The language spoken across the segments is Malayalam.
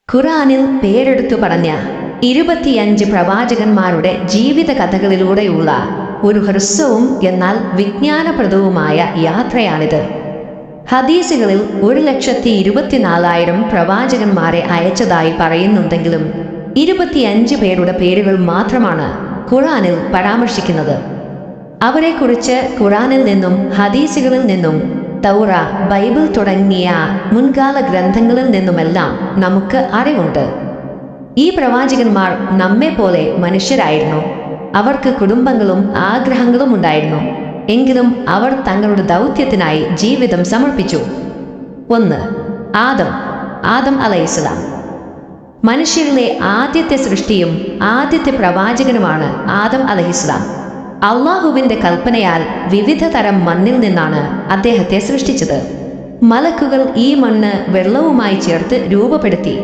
ഖുർആനിൽ പേരെടുത്തു പറഞ്ഞ 25 പ്രവാചകന്മാരുടെ ജീവിത കഥകളിലൂടെയുള്ള ഒരു ഹ്രസ്വവും എന്നാൽ വിജ്ഞാനപ്രദവുമായ യാത്രയാണിത്. ഹദീസുകളിൽ 1,24,000 പ്രവാചകന്മാരെ അയച്ചതായി പറയുന്നുണ്ടെങ്കിലും 25 പേരുടെ പേരുകൾ മാത്രമാണ് ഖുർആനിൽ പരാമർശിക്കുന്നത്. അവരെക്കുറിച്ച് ഖുർആനിൽ നിന്നും ഹദീസുകളിൽ നിന്നും തൗറ, ബൈബിൾ തുടങ്ങിയ മുൻകാല ഗ്രന്ഥങ്ങളിൽ നിന്നുമെല്ലാം നമുക്ക് അറിവുണ്ട്. ഈ പ്രവാചകന്മാർ നമ്മെപ്പോലെ മനുഷ്യരായിരുന്നു. അവർക്ക് കുടുംബങ്ങളും ആഗ്രഹങ്ങളും ഉണ്ടായിരുന്നു. എങ്കിലും അവർ തങ്ങളുടെ ദൗത്യത്തിനായി ജീവിതം സമർപ്പിച്ചു. 1. ആദം അലൈഹിസ്സലാം. മനുഷ്യരിലെ ആദ്യത്തെ സൃഷ്ടിയും ആദ്യത്തെ പ്രവാചകനുമാണ് ആദം അലൈഹിസ്സലാം. അള്ളാഹുവിന്റെ കൽപ്പനയാൽ വിവിധ തരം മണ്ണിൽ നിന്നാണ് അദ്ദേഹത്തെ സൃഷ്ടിച്ചത്. മലക്കുകൾ ഈ മണ്ണ് വെള്ളവുമായി ചേർത്ത് രൂപപ്പെടുത്തി.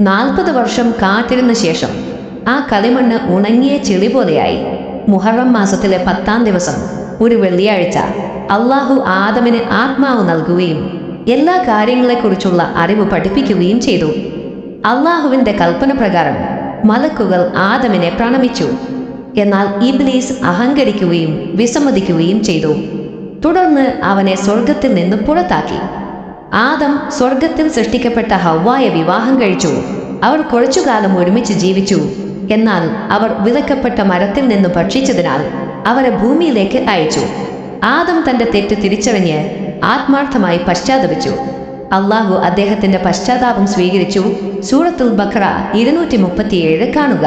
40 വർഷം കാത്തിരുന്ന ശേഷം ആ കളിമണ്ണ് ഉണങ്ങിയ ചെളി പോലെയായി. മുഹറം മാസത്തിലെ 10-ാം ദിവസം ഒരു വെള്ളിയാഴ്ച അള്ളാഹു ആദമിന് ആത്മാവ് നൽകുകയും എല്ലാ കാര്യങ്ങളെക്കുറിച്ചുള്ള അറിവ് പഠിപ്പിക്കുകയും ചെയ്തു. അള്ളാഹുവിന്റെ കൽപ്പന പ്രകാരം മലക്കുകൾ ആദമിനെ പ്രണമിച്ചു. എന്നാൽ ഇബ്ലീസ് അഹങ്കരിക്കുകയും വിസമ്മതിക്കുകയും ചെയ്തു. തുടർന്ന് അവനെ സ്വർഗത്തിൽ നിന്ന് പുറത്താക്കി. ആദം സ്വർഗത്തിൽ സൃഷ്ടിക്കപ്പെട്ട ഹവ്വായെ വിവാഹം കഴിച്ചു. അവർ കുറച്ചുകാലം ഒരുമിച്ച് ജീവിച്ചു. എന്നാൽ അവർ വിലക്കപ്പെട്ട മരത്തിൽ നിന്ന് ഭക്ഷിച്ചതിനാൽ അവരെ ഭൂമിയിലേക്ക് അയച്ചു. ആദം തന്റെ തെറ്റ് തിരിച്ചറിഞ്ഞ് ആത്മാർത്ഥമായി പശ്ചാത്തപിച്ചു. അള്ളാഹു അദ്ദേഹത്തിന്റെ പശ്ചാത്താപം സ്വീകരിച്ചു. സൂറത്തുൽ ബഖറ 237 കാണുക.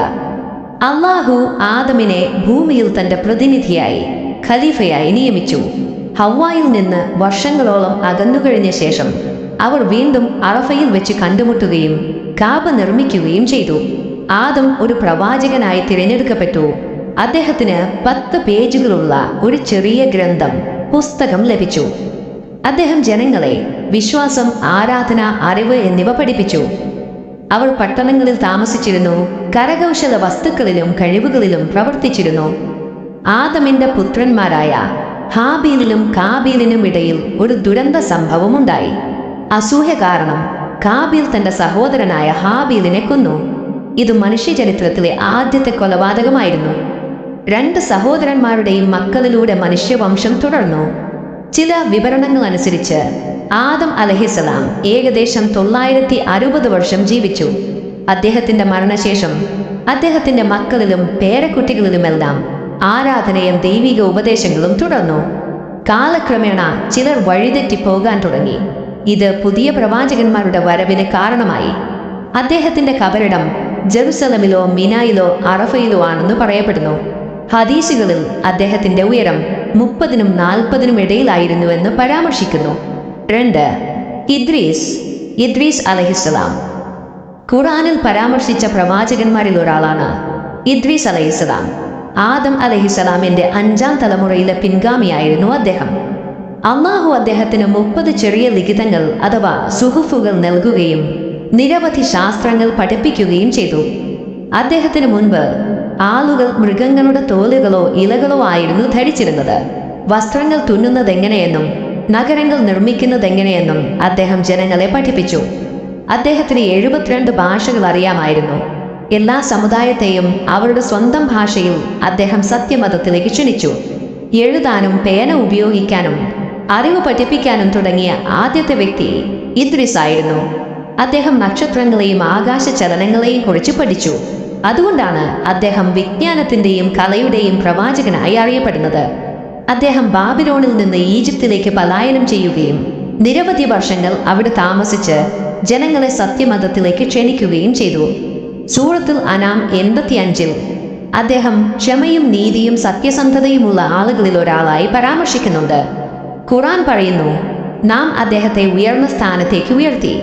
അള്ളാഹു ആദമിനെ ഭൂമിയിൽ തന്റെ പ്രതിനിധിയായി, ഖലീഫയായി നിയമിച്ചു. ഹവ്വായിൽ നിന്ന് വർഷങ്ങളോളം അകന്നുകഴിഞ്ഞ ശേഷം അവർ വീണ്ടും അറഫയിൽ വെച്ച് കണ്ടുമുട്ടുകയും കാബ നിർമ്മിക്കുകയും ചെയ്തു. ആദം ഒരു പ്രവാചകനായി തിരഞ്ഞെടുക്കപ്പെട്ടു. അദ്ദേഹത്തിന് 10 പേജുകളുള്ള ഒരു ചെറിയ പുസ്തകം ലഭിച്ചു. അദ്ദേഹം ജനങ്ങളെ വിശ്വാസം, ആരാധന, അറിവ് എന്നിവ പഠിപ്പിച്ചു. അവർ പട്ടണങ്ങളിൽ താമസിച്ചിരുന്നു. കരകൗശല വസ്തുക്കളിലും കഴിവുകളിലും പ്രവർത്തിച്ചിരുന്നു. ആദമിന്റെ പുത്രന്മാരായ ഹാബീലിനും കാബീലിനും ഇടയിൽ ഒരു ദുരന്ത സംഭവമുണ്ടായി. അസൂയ കാരണം കാബീൽ തന്റെ സഹോദരനായ ഹാബീലിനെ കൊന്നു. ഇത് മനുഷ്യചരിത്രത്തിലെ ആദ്യത്തെ കൊലപാതകമായിരുന്നു. 2 സഹോദരന്മാരുടെയും മക്കളിലൂടെ മനുഷ്യവംശം തുടർന്നു. ചില വിവരണങ്ങൾ അനുസരിച്ച് ആദം അലൈഹിസ്സലാം ഏകദേശം 960 വർഷം ജീവിച്ചു. അദ്ദേഹത്തിന്റെ മരണശേഷം അദ്ദേഹത്തിന്റെ മക്കളിലും പേരക്കുട്ടികളിലുമെല്ലാം ആരാധനയും ദൈവിക ഉപദേശങ്ങളും തുടർന്നു. കാലക്രമേണ ചിലർ വഴിതെറ്റി പോകാൻ തുടങ്ങി. ഇത് പുതിയ പ്രവാചകന്മാരുടെ വരവിന് കാരണമായി. അദ്ദേഹത്തിന്റെ കബറിടം ജെറുസലമിലോ മിനായിലോ അറഫയിലോ ആണെന്ന് പറയപ്പെടുന്നു. ഹദീസുകളിൽ അദ്ദേഹത്തിന്റെ ഉയരം 30-നും 40-നും ഇടയിലായിരുന്നുവെന്ന് പരാമർശിക്കുന്നു. 2. ഇദ്രീസ് അലൈഹിസ്സലാം. ഖുർആനിൽ പരാമർശിച്ച പ്രവാചകന്മാരിൽ ഒരാളാണ് ഇദ്രീസ് അലൈഹിസ്സലാം. ആദം അലൈഹിസ്സലാമിന്റെ 5-ാം തലമുറയിലെ പിൻഗാമിയായിരുന്നു അദ്ദേഹം. അള്ളാഹു അദ്ദേഹത്തിന് 30 ചെറിയ ലിഖിതങ്ങൾ അഥവാ സുഹുഫുകൾ നൽകുകയും നിരവധി ശാസ്ത്രങ്ങൾ പഠിപ്പിക്കുകയും ചെയ്തു. അദ്ദേഹത്തിന് മുൻപ് ആളുകൾ മൃഗങ്ങളുടെ തോലുകളോ ഇലകളോ ആയിരുന്നു ധരിച്ചിരുന്നത്. വസ്ത്രങ്ങൾ തുന്നുന്നതെങ്ങനെയെന്നും നഗരങ്ങൾ നിർമ്മിക്കുന്നതെങ്ങനെയെന്നും അദ്ദേഹം ജനങ്ങളെ പഠിപ്പിച്ചു. അദ്ദേഹത്തിന് 72 ഭാഷകൾ അറിയാമായിരുന്നു. എല്ലാ സമുദായത്തെയും അവരുടെ സ്വന്തം ഭാഷയിൽ അദ്ദേഹം സത്യമതത്തിലേക്ക് ക്ഷണിച്ചു. എഴുതാനും പേന ഉപയോഗിക്കാനും അറിവ് പഠിപ്പിക്കാനും തുടങ്ങിയ ആദ്യത്തെ വ്യക്തി ഇദ്രീസ് ആയിരുന്നു. അദ്ദേഹം നക്ഷത്രങ്ങളെയും ആകാശ ചലനങ്ങളെയും കുറിച്ച് പഠിച്ചു. അതുകൊണ്ടാണ് അദ്ദേഹം വിജ്ഞാനത്തിന്റെയും കലയുടെയും പ്രവാചകനായി അറിയപ്പെടുന്നത്. അദ്ദേഹം ബാബിലോണിൽ നിന്ന് ഈജിപ്തിലേക്ക് പലായനം ചെയ്യുകയും നിരവധി വർഷങ്ങൾ അവിടെ താമസിച്ച് ജനങ്ങളെ സത്യമതത്തിലേക്ക് ക്ഷണിക്കുകയും ചെയ്തു. സൂറത്തുൽ അനാം 85-ൽ അദ്ദേഹം ക്ഷമയും നീതിയും സത്യസന്ധതയുമുള്ള ആളുകളിൽ ഒരാളായി പരാമർശിക്കുന്നുണ്ട്. ഖുർആൻ പറയുന്നു, നാം അദ്ദേഹത്തെ ഉയർന്ന സ്ഥാനത്തേക്ക് ഉയർത്തി.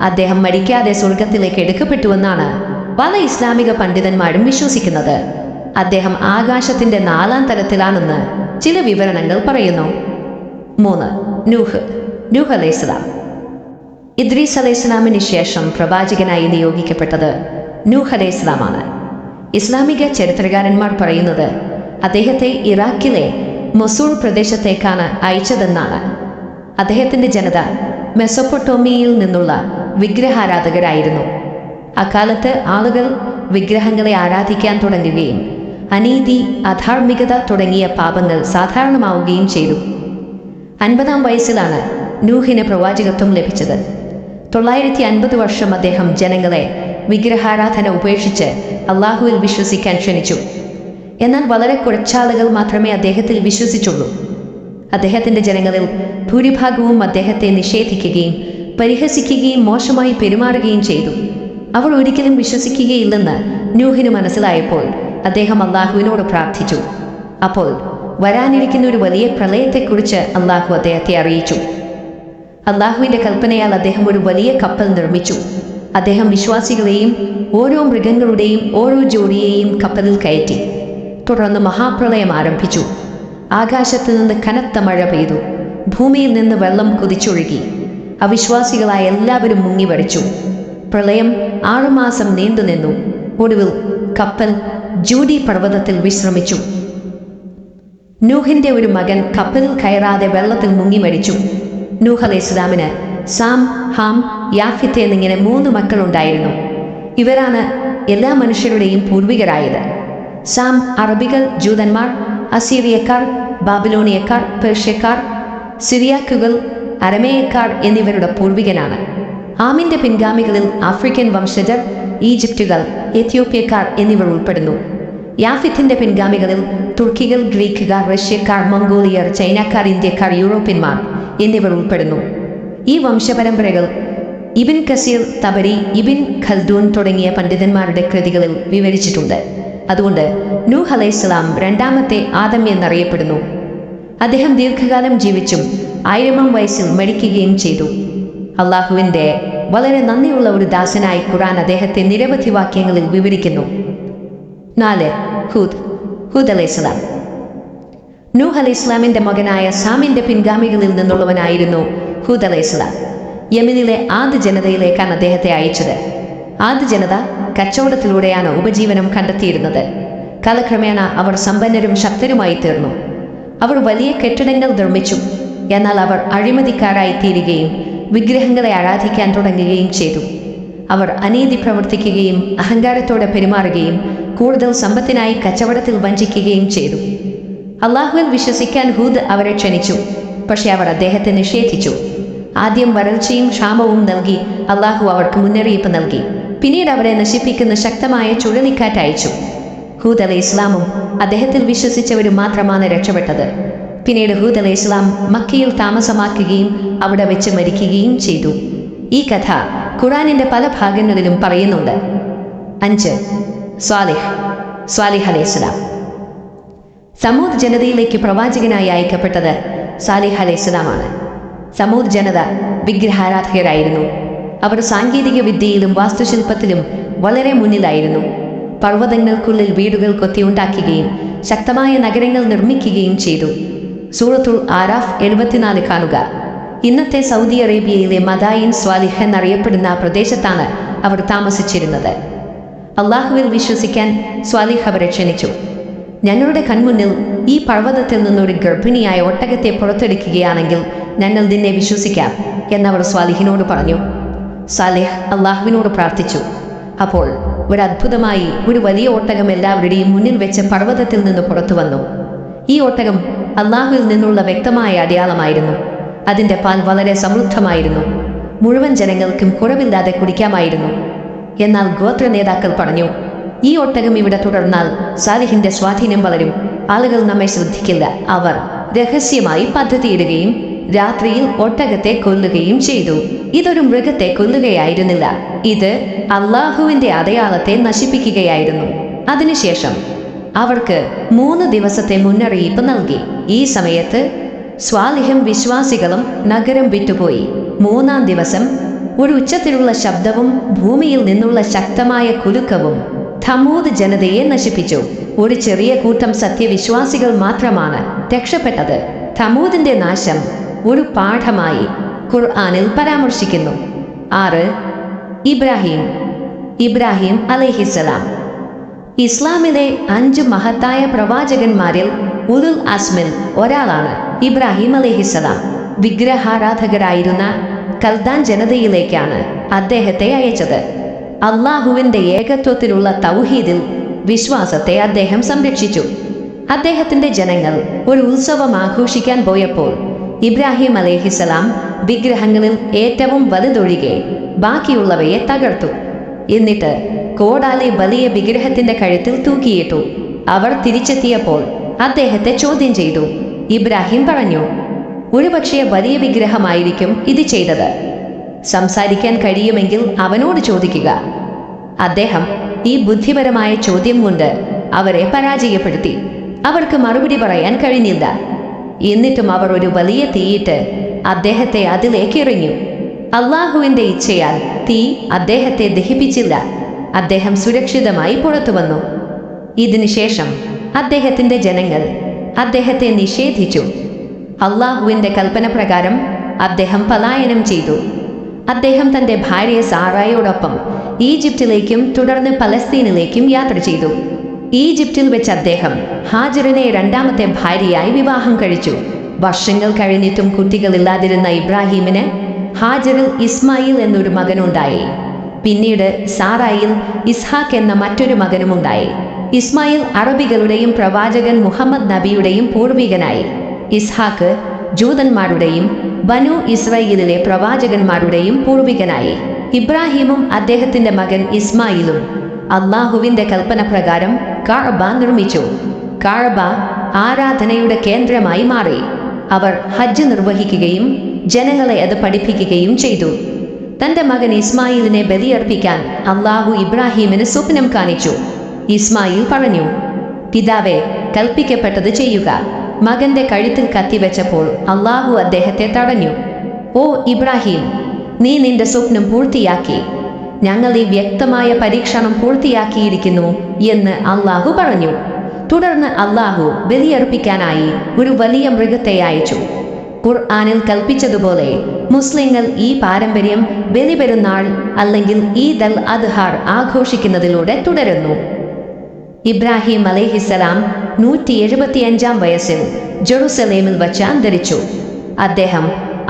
അദ്ദേഹം മരിക്കാതെ സ്വർഗത്തിലേക്ക് എടുക്കപ്പെട്ടുവെന്നാണ് പല ഇസ്ലാമിക പണ്ഡിതന്മാരും വിശ്വസിക്കുന്നത്. അദ്ദേഹം ആകാശത്തിന്റെ 4-ാം തലത്തിലാണെന്ന് ചില വിവരണങ്ങൾ പറയുന്നു. 3. നൂഹ് അലൈഹിസ്സലാം. ഇദ്രീസ് അലൈഹിസ്സലാമിന് ശേഷം പ്രവാചകനായി നിയോഗിക്കപ്പെട്ടത് നൂഹ് അലൈഹിസ്സലാമാണ്. ഇസ്ലാമിക ചരിത്രകാരന്മാർ പറയുന്നത് അദ്ദേഹത്തെ ഇറാഖിലെ മൊസൂൾ പ്രദേശത്തേക്കാണ് അയച്ചതെന്നാണ്. അദ്ദേഹത്തിന്റെ ജനത മെസൊപ്പൊട്ടോമിയയിൽ നിന്നുള്ള വിഗ്രഹാരാധകരായിരുന്നു. അക്കാലത്ത് ആളുകൾ വിഗ്രഹങ്ങളെ ആരാധിക്കാൻ തുടങ്ങുകയും അനീതി, അധാർമികത തുടങ്ങിയ പാപങ്ങൾ സാധാരണമാവുകയും ചെയ്തു. 50-ാം വയസ്സിലാണ് നൂഹിന് പ്രവാചകത്വം ലഭിച്ചത്. 950 വർഷം അദ്ദേഹം ജനങ്ങളെ വിഗ്രഹാരാധന ഉപേക്ഷിച്ച് അള്ളാഹുവിൽ വിശ്വസിക്കാൻ ക്ഷണിച്ചു. എന്നാൽ വളരെ കുറച്ചാളുകൾ മാത്രമേ അദ്ദേഹത്തിൽ വിശ്വസിച്ചുള്ളൂ. അദ്ദേഹത്തിൻ്റെ ജനങ്ങളിൽ ഭൂരിഭാഗവും അദ്ദേഹത്തെ നിഷേധിക്കുകയും പരിഹസിക്കുകയും മോശമായി പെരുമാറുകയും ചെയ്തു. അവർ ഒരിക്കലും വിശ്വസിക്കുകയില്ലെന്ന് നൂഹിന് മനസ്സിലായപ്പോൾ അദ്ദേഹം അള്ളാഹുവിനോട് പ്രാർത്ഥിച്ചു. അപ്പോൾ വരാനിരിക്കുന്ന ഒരു വലിയ പ്രളയത്തെക്കുറിച്ച് അള്ളാഹു അദ്ദേഹത്തെ അറിയിച്ചു. അള്ളാഹുവിൻ്റെ കൽപ്പനയാൽ അദ്ദേഹം ഒരു വലിയ കപ്പൽ നിർമ്മിച്ചു. അദ്ദേഹം വിശ്വാസികളെയും ഓരോ മൃഗങ്ങളുടെയും ഓരോ ജോഡിയെയും കപ്പലിൽ കയറ്റി. തുടർന്ന് മഹാപ്രളയം ആരംഭിച്ചു. ആകാശത്ത് നിന്ന് കനത്ത മഴ പെയ്തു. ഭൂമിയിൽ നിന്ന് വെള്ളം കുതിച്ചൊഴുകി. അവിശ്വാസികളായ എല്ലാവരും മുങ്ങിവരച്ചു. പ്രളയം 6 മാസം നീണ്ടുനിന്നു. ഒടുവിൽ കപ്പൽ ജൂഡി പർവ്വതത്തിൽ വിശ്രമിച്ചു. നൂഹിന്റെ ഒരു മകൻ കപ്പലിൽ കയറാതെ വെള്ളത്തിൽ മുങ്ങി മരിച്ചു. നൂഹ് അലൈഹിസ്സലാമിന് സാം, ഹാം, യാഫിത്ത് എന്നിങ്ങനെ 3 മക്കളുണ്ടായിരുന്നു. ഇവരാണ് എല്ലാ മനുഷ്യരുടെയും പൂർവികരായത്. സാം അറബികൾ, ജൂതന്മാർ, അസീറിയക്കാർ, ബാബിലോണിയക്കാർ, പേർഷ്യക്കാർ, സിറിയാക്കുകൾ, അരമേയക്കാർ എന്നിവരുടെ പൂർവികനാണ്. ഹാമിന്റെ പിൻഗാമികളിൽ ആഫ്രിക്കൻ വംശജർ, ഈജിപ്തുകൾ, എത്യോപ്യക്കാർ എന്നിവർ ഉൾപ്പെടുന്നു. യാഫിത്തിന്റെ പിൻഗാമികളിൽ തുർക്കികൾ, ഗ്രീക്കുകാർ, റഷ്യക്കാർ, മംഗോളിയർ, ചൈനക്കാർ, ഇന്ത്യക്കാർ, യൂറോപ്യന്മാർ എന്നിവർ ഉൾപ്പെടുന്നു. ഈ വംശപരമ്പരകൾ ഇബിൻ കസീർ, തബരി, ഇബിൻ ഖൽദൂൻ തുടങ്ങിയ പണ്ഡിതന്മാരുടെ കൃതികളിൽ വിവരിച്ചിട്ടുണ്ട്. അതുകൊണ്ട് നൂഹ് അലൈഹിസ്സലാം 2ാമത്തെ ആദം എന്നറിയപ്പെടുന്നു. അദ്ദേഹം ദീർഘകാലം ജീവിച്ചും 1000-ാം വയസ്സിൽ മരിക്കുകയും ചെയ്തു. അള്ളാഹുവിൻ്റെ വളരെ നന്ദിയുള്ള ഒരു ദാസനായി ഖുർആൻ അദ്ദേഹത്തെ നിരവധി വാക്യങ്ങളിൽ വിവരിക്കുന്നു. 4. ഹൂദ് അലൈഹിസ്സലാം. നൂഹ് അലൈഹിസ്സലാമിന്റെ മകനായ സാമിന്റെ പിൻഗാമികളിൽ നിന്നുള്ളവനായിരുന്നു ഹൂദ് അലൈഹിസ്സലാം. യമനിലെ ആദ് ജനതയിലേക്കാണ് അദ്ദേഹത്തെ അയച്ചത്. ആദ് ജനത കച്ചവടത്തിലൂടെയാണ് ഉപജീവനം കണ്ടെത്തിയിരുന്നത്. കാലക്രമേണ അവർ സമ്പന്നരും ശക്തരുമായി തീർന്നു. അവർ വലിയ കെട്ടിടങ്ങൾ നിർമ്മിച്ചു. എന്നാൽ അവർ അഴിമതിക്കാരായി തീരുകയും വിഗ്രഹങ്ങളെ ആരാധിക്കാൻ തുടങ്ങുകയും ചെയ്തു. അവർ അനീതി പ്രവർത്തിക്കുകയും അഹങ്കാരത്തോടെ പെരുമാറുകയും കൂടുതൽ സമ്പത്തിനായി കച്ചവടത്തിൽ വഞ്ചിക്കുകയും ചെയ്തു. അള്ളാഹുവിൽ വിശ്വസിക്കാൻ ഹൂദ് അവരെ ക്ഷണിച്ചു. പക്ഷെ അവർ അദ്ദേഹത്തെ നിഷേധിച്ചു. ആദ്യം വരൾച്ചയും ക്ഷാമവും നൽകി അള്ളാഹു അവർക്ക് മുന്നറിയിപ്പ് നൽകി. പിന്നീട് അവരെ നശിപ്പിക്കുന്ന ശക്തമായ ചുഴലിക്കാറ്റ് അയച്ചു. ഹൂദ് അലൈഹിസ്സലാമും അദ്ദേഹത്തിൽ വിശ്വസിച്ചവരും മാത്രമാണ് രക്ഷപ്പെട്ടത്. പിന്നീട് ഹൂദ് അലൈഹിസ്സലാം മക്കയിൽ താമസമാക്കുകയും അവിടെ വെച്ച് മരിക്കുകയും ചെയ്തു. ഈ കഥ ഖുർആനിന്റെ പല ഭാഗങ്ങളിലും പറയുന്നുണ്ട്. 5. സ്വാലിഹ് അലൈഹിസ്സലാം. സമൂദ് ജനതയിലേക്ക് പ്രവാചകനായി അയക്കപ്പെട്ടത് സാലിഹ് അലൈഹിസ്സലാമാണ്. സമൂദ് ജനത വിഗ്രഹാരാധകരായിരുന്നു. അവർ സാങ്കേതിക വിദ്യയിലും വാസ്തുശില്പത്തിലും വളരെ മുന്നിലായിരുന്നു. പർവ്വതങ്ങൾക്കുള്ളിൽ വീടുകൾ കൊത്തിയുണ്ടാക്കുകയും ശക്തമായ നഗരങ്ങൾ നിർമ്മിക്കുകയും ചെയ്തു. സൂറത്തുൽ ആറാഫ് 74 കാണുക. ഇന്നത്തെ സൗദി അറേബ്യയിലെ മദായിൻ സ്വാലിഹ് എന്നറിയപ്പെടുന്ന പ്രദേശത്താണ് അവർ താമസിച്ചിരുന്നത്. അള്ളാഹുവിൽ വിശ്വസിക്കാൻ സ്വാലിഹ് അവരെ ക്ഷണിച്ചു. ഞങ്ങളുടെ കൺമുന്നിൽ ഈ പർവ്വതത്തിൽ നിന്നൊരു ഗർഭിണിയായ ഒട്ടകത്തെ പുറത്തെടുക്കുകയാണെങ്കിൽ ഞങ്ങൾ നിന്നെ വിശ്വസിക്കാം എന്നവർ സ്വാലിഹിനോട് പറഞ്ഞു. സാലിഹ് അള്ളാഹുവിനോട് പ്രാർത്ഥിച്ചു. അപ്പോൾ ഒരത്ഭുതമായി ഒരു വലിയ ഒട്ടകം എല്ലാവരുടെയും മുന്നിൽ വെച്ച് പർവ്വതത്തിൽ നിന്ന് പുറത്തു വന്നു. ഈ ഒട്ടകം അള്ളാഹുവിൽ നിന്നുള്ള വ്യക്തമായ അടയാളമായിരുന്നു. അതിൻ്റെ പാൽ വളരെ സമൃദ്ധമായിരുന്നു. മുഴുവൻ ജനങ്ങൾക്കും കുറവില്ലാതെ കുടിക്കാമായിരുന്നു. എന്നാൽ ഗോത്ര നേതാക്കൾ പറഞ്ഞു, ഈ ഒട്ടകം ഇവിടെ തുടർന്നാൽ സാലിഹിന്റെ സ്വാധീനം വളരും. ആളുകൾ നമ്മെ ശ്രദ്ധിക്കില്ല. അവർ രഹസ്യമായി പദ്ധതിയിടുകയും രാത്രിയിൽ ഒട്ടകത്തെ കൊല്ലുകയും ചെയ്തു. ഇതൊരു മൃഗത്തെ കൊല്ലുകയായിരുന്നില്ല. ഇത് അള്ളാഹുവിന്റെ അടയാളത്തെ നശിപ്പിക്കുകയായിരുന്നു. അതിനുശേഷം അവർക്ക് 3 ദിവസത്തെ മുന്നറിയിപ്പ് നൽകി. ഈ സമയത്ത് സ്വാലിഹും വിശ്വാസികളും നഗരം വിട്ടുപോയി. 3-ാം ദിവസം ഒരു ഉച്ചത്തിലുള്ള ശബ്ദവും ഭൂമിയിൽ നിന്നുള്ള ശക്തമായ കുലുക്കവും തമൂദ് ജനതയെ നശിപ്പിച്ചു. ഒരു ചെറിയ കൂട്ടം സത്യവിശ്വാസികൾ മാത്രമാണ് രക്ഷപ്പെട്ടത്. തമൂദിന്റെ നാശം ഒരു പാഠമായി ഖുർആനിൽ പരാമർശിക്കുന്നു. 6. ഇബ്രാഹിം അലൈഹിസ്സലാം. ഇസ്ലാമിലെ 5 മഹത്തായ പ്രവാചകന്മാരിൽ ഉലുൽ അസ്മിൽ ഒരാളാണ് ഇബ്രാഹിം അലൈഹിസ്സലാം. വിഗ്രഹാരാധകരായിരുന്ന കൽദാൻ ജനതയിലേക്കാണ് അദ്ദേഹത്തെ അയച്ചത്. അള്ളാഹുവിൻ്റെ ഏകത്വത്തിലുള്ള തൗഹീദിൽ വിശ്വാസത്തെ അദ്ദേഹം സംരക്ഷിച്ചു. അദ്ദേഹത്തിൻ്റെ ജനങ്ങൾ ഒരു ഉത്സവം ആഘോഷിക്കാൻ പോയപ്പോൾ ഇബ്രാഹിം അലൈഹിസ്സലാം വിഗ്രഹങ്ങളിൽ ഏറ്റവും വലുതൊഴികെ ബാക്കിയുള്ളവയെ തകർത്തു. എന്നിട്ട് കോടാലി വലിയ വിഗ്രഹത്തിന്റെ കഴുത്തിൽ തൂക്കിയിട്ടു. അവർ തിരിച്ചെത്തിയപ്പോൾ അദ്ദേഹത്തെ ചോദ്യം ചെയ്തു. ഇബ്രാഹിം പറഞ്ഞു, ഒരുപക്ഷെ വലിയ വിഗ്രഹമായിരിക്കും ഇത് ചെയ്തത്. സംസാരിക്കാൻ കഴിയുമെങ്കിൽ അവനോട് ചോദിക്കുക. അദ്ദേഹം ഈ ബുദ്ധിപരമായ ചോദ്യം കൊണ്ട് അവരെ പരാജയപ്പെടുത്തി. അവർക്ക് മറുപടി പറയാൻ കഴിഞ്ഞില്ല. എന്നിട്ടും അവർ ഒരു വലിയ തീയിട്ട് അദ്ദേഹത്തെ അതിലേക്ക് എറിഞ്ഞു. അള്ളാഹുവിൻ്റെ ഇച്ഛയാൽ തീ അദ്ദേഹത്തെ ദഹിപ്പിച്ചില്ല. അദ്ദേഹം സുരക്ഷിതമായി പുറത്തു വന്നു. ഇതിനുശേഷം അദ്ദേഹത്തിൻ്റെ ജനങ്ങൾ അദ്ദേഹത്തെ നിഷേധിച്ചു. അള്ളാഹുവിൻ്റെ കൽപ്പന പ്രകാരം അദ്ദേഹം പലായനം ചെയ്തു. അദ്ദേഹം തൻ്റെ ഭാര്യ സാറായോടൊപ്പം ഈജിപ്തിലേക്കും തുടർന്ന് പലസ്തീനിലേക്കും യാത്ര ചെയ്തു. ഈജിപ്തിൽ വെച്ച് അദ്ദേഹം ഹാജറിനെ രണ്ടാമത്തെ ഭാര്യയായി വിവാഹം കഴിച്ചു. വർഷങ്ങൾ കഴിഞ്ഞിട്ടും കുട്ടികളില്ലാതിരുന്ന ഇബ്രാഹീമിന് ഹാജറിൽ ഇസ്മായിൽ എന്നൊരു മകനുണ്ടായി. പിന്നീട് സാറായിൽ ഇസ്ഹാക്ക് എന്ന മറ്റൊരു മകനുമുണ്ടായി. ഇസ്മായിൽ അറബികളുടെയും പ്രവാചകൻ മുഹമ്മദ് നബിയുടെയും പൂർവികനായി. ഇസ്ഹാക്ക് ജൂതന്മാരുടെയും ബനു ഇസ്രായേലിലെ പ്രവാചകന്മാരുടെയും പൂർവികനായി. ഇബ്രാഹിമും അദ്ദേഹത്തിൻ്റെ മകൻ ഇസ്മായിലും അള്ളാഹുവിൻ്റെ കൽപ്പന പ്രകാരം കഅബ നിർമ്മിച്ചു. കഅബ ആരാധനയുടെ കേന്ദ്രമായി മാറി. അവർ ഹജ്ജ് നിർവഹിക്കുകയും ജനങ്ങളെ അത് പഠിപ്പിക്കുകയും ചെയ്തു. തൻ്റെ മകൻ ഇസ്മായിലിനെ ബലിയർപ്പിക്കാൻ അള്ളാഹു ഇബ്രാഹിമിന് സ്വപ്നം കാണിച്ചു. ഇസ്മായിൽ പറഞ്ഞു, പിതാവേ, കൽപ്പിക്കപ്പെട്ടത് ചെയ്യുക. മകന്റെ കഴുത്തിൽ കത്തിവെച്ചപ്പോൾ അള്ളാഹു അദ്ദേഹത്തെ തടഞ്ഞു. ഓ ഇബ്രാഹിം, നീ നിന്റെ സ്വപ്നം പൂർത്തിയാക്കി. ഞങ്ങൾ ഈ വ്യക്തമായ പരീക്ഷണം പൂർത്തിയാക്കിയിരിക്കുന്നു എന്ന് അള്ളാഹു പറഞ്ഞു. തുടർന്ന് അള്ളാഹു ബലിയർപ്പിക്കാനായി ഒരു വലിയ മൃഗത്തെ അയച്ചു. ഖുർആനിൽ കൽപ്പിച്ചതുപോലെ മുസ്ലിങ്ങൾ ഈ പാരമ്പര്യം ബലിപെരുന്നാൾ അല്ലെങ്കിൽ ഈദ് അൽ അദ്ഹാർ ആഘോഷിക്കുന്നതിലൂടെ തുടരുന്നു. ഇബ്രാഹിം അലൈഹിസ്സലാം 175 വയസ്സിൽ ജെറുസലേമിൽ വച്ച് അന്തരിച്ചു. അദ്ദേഹം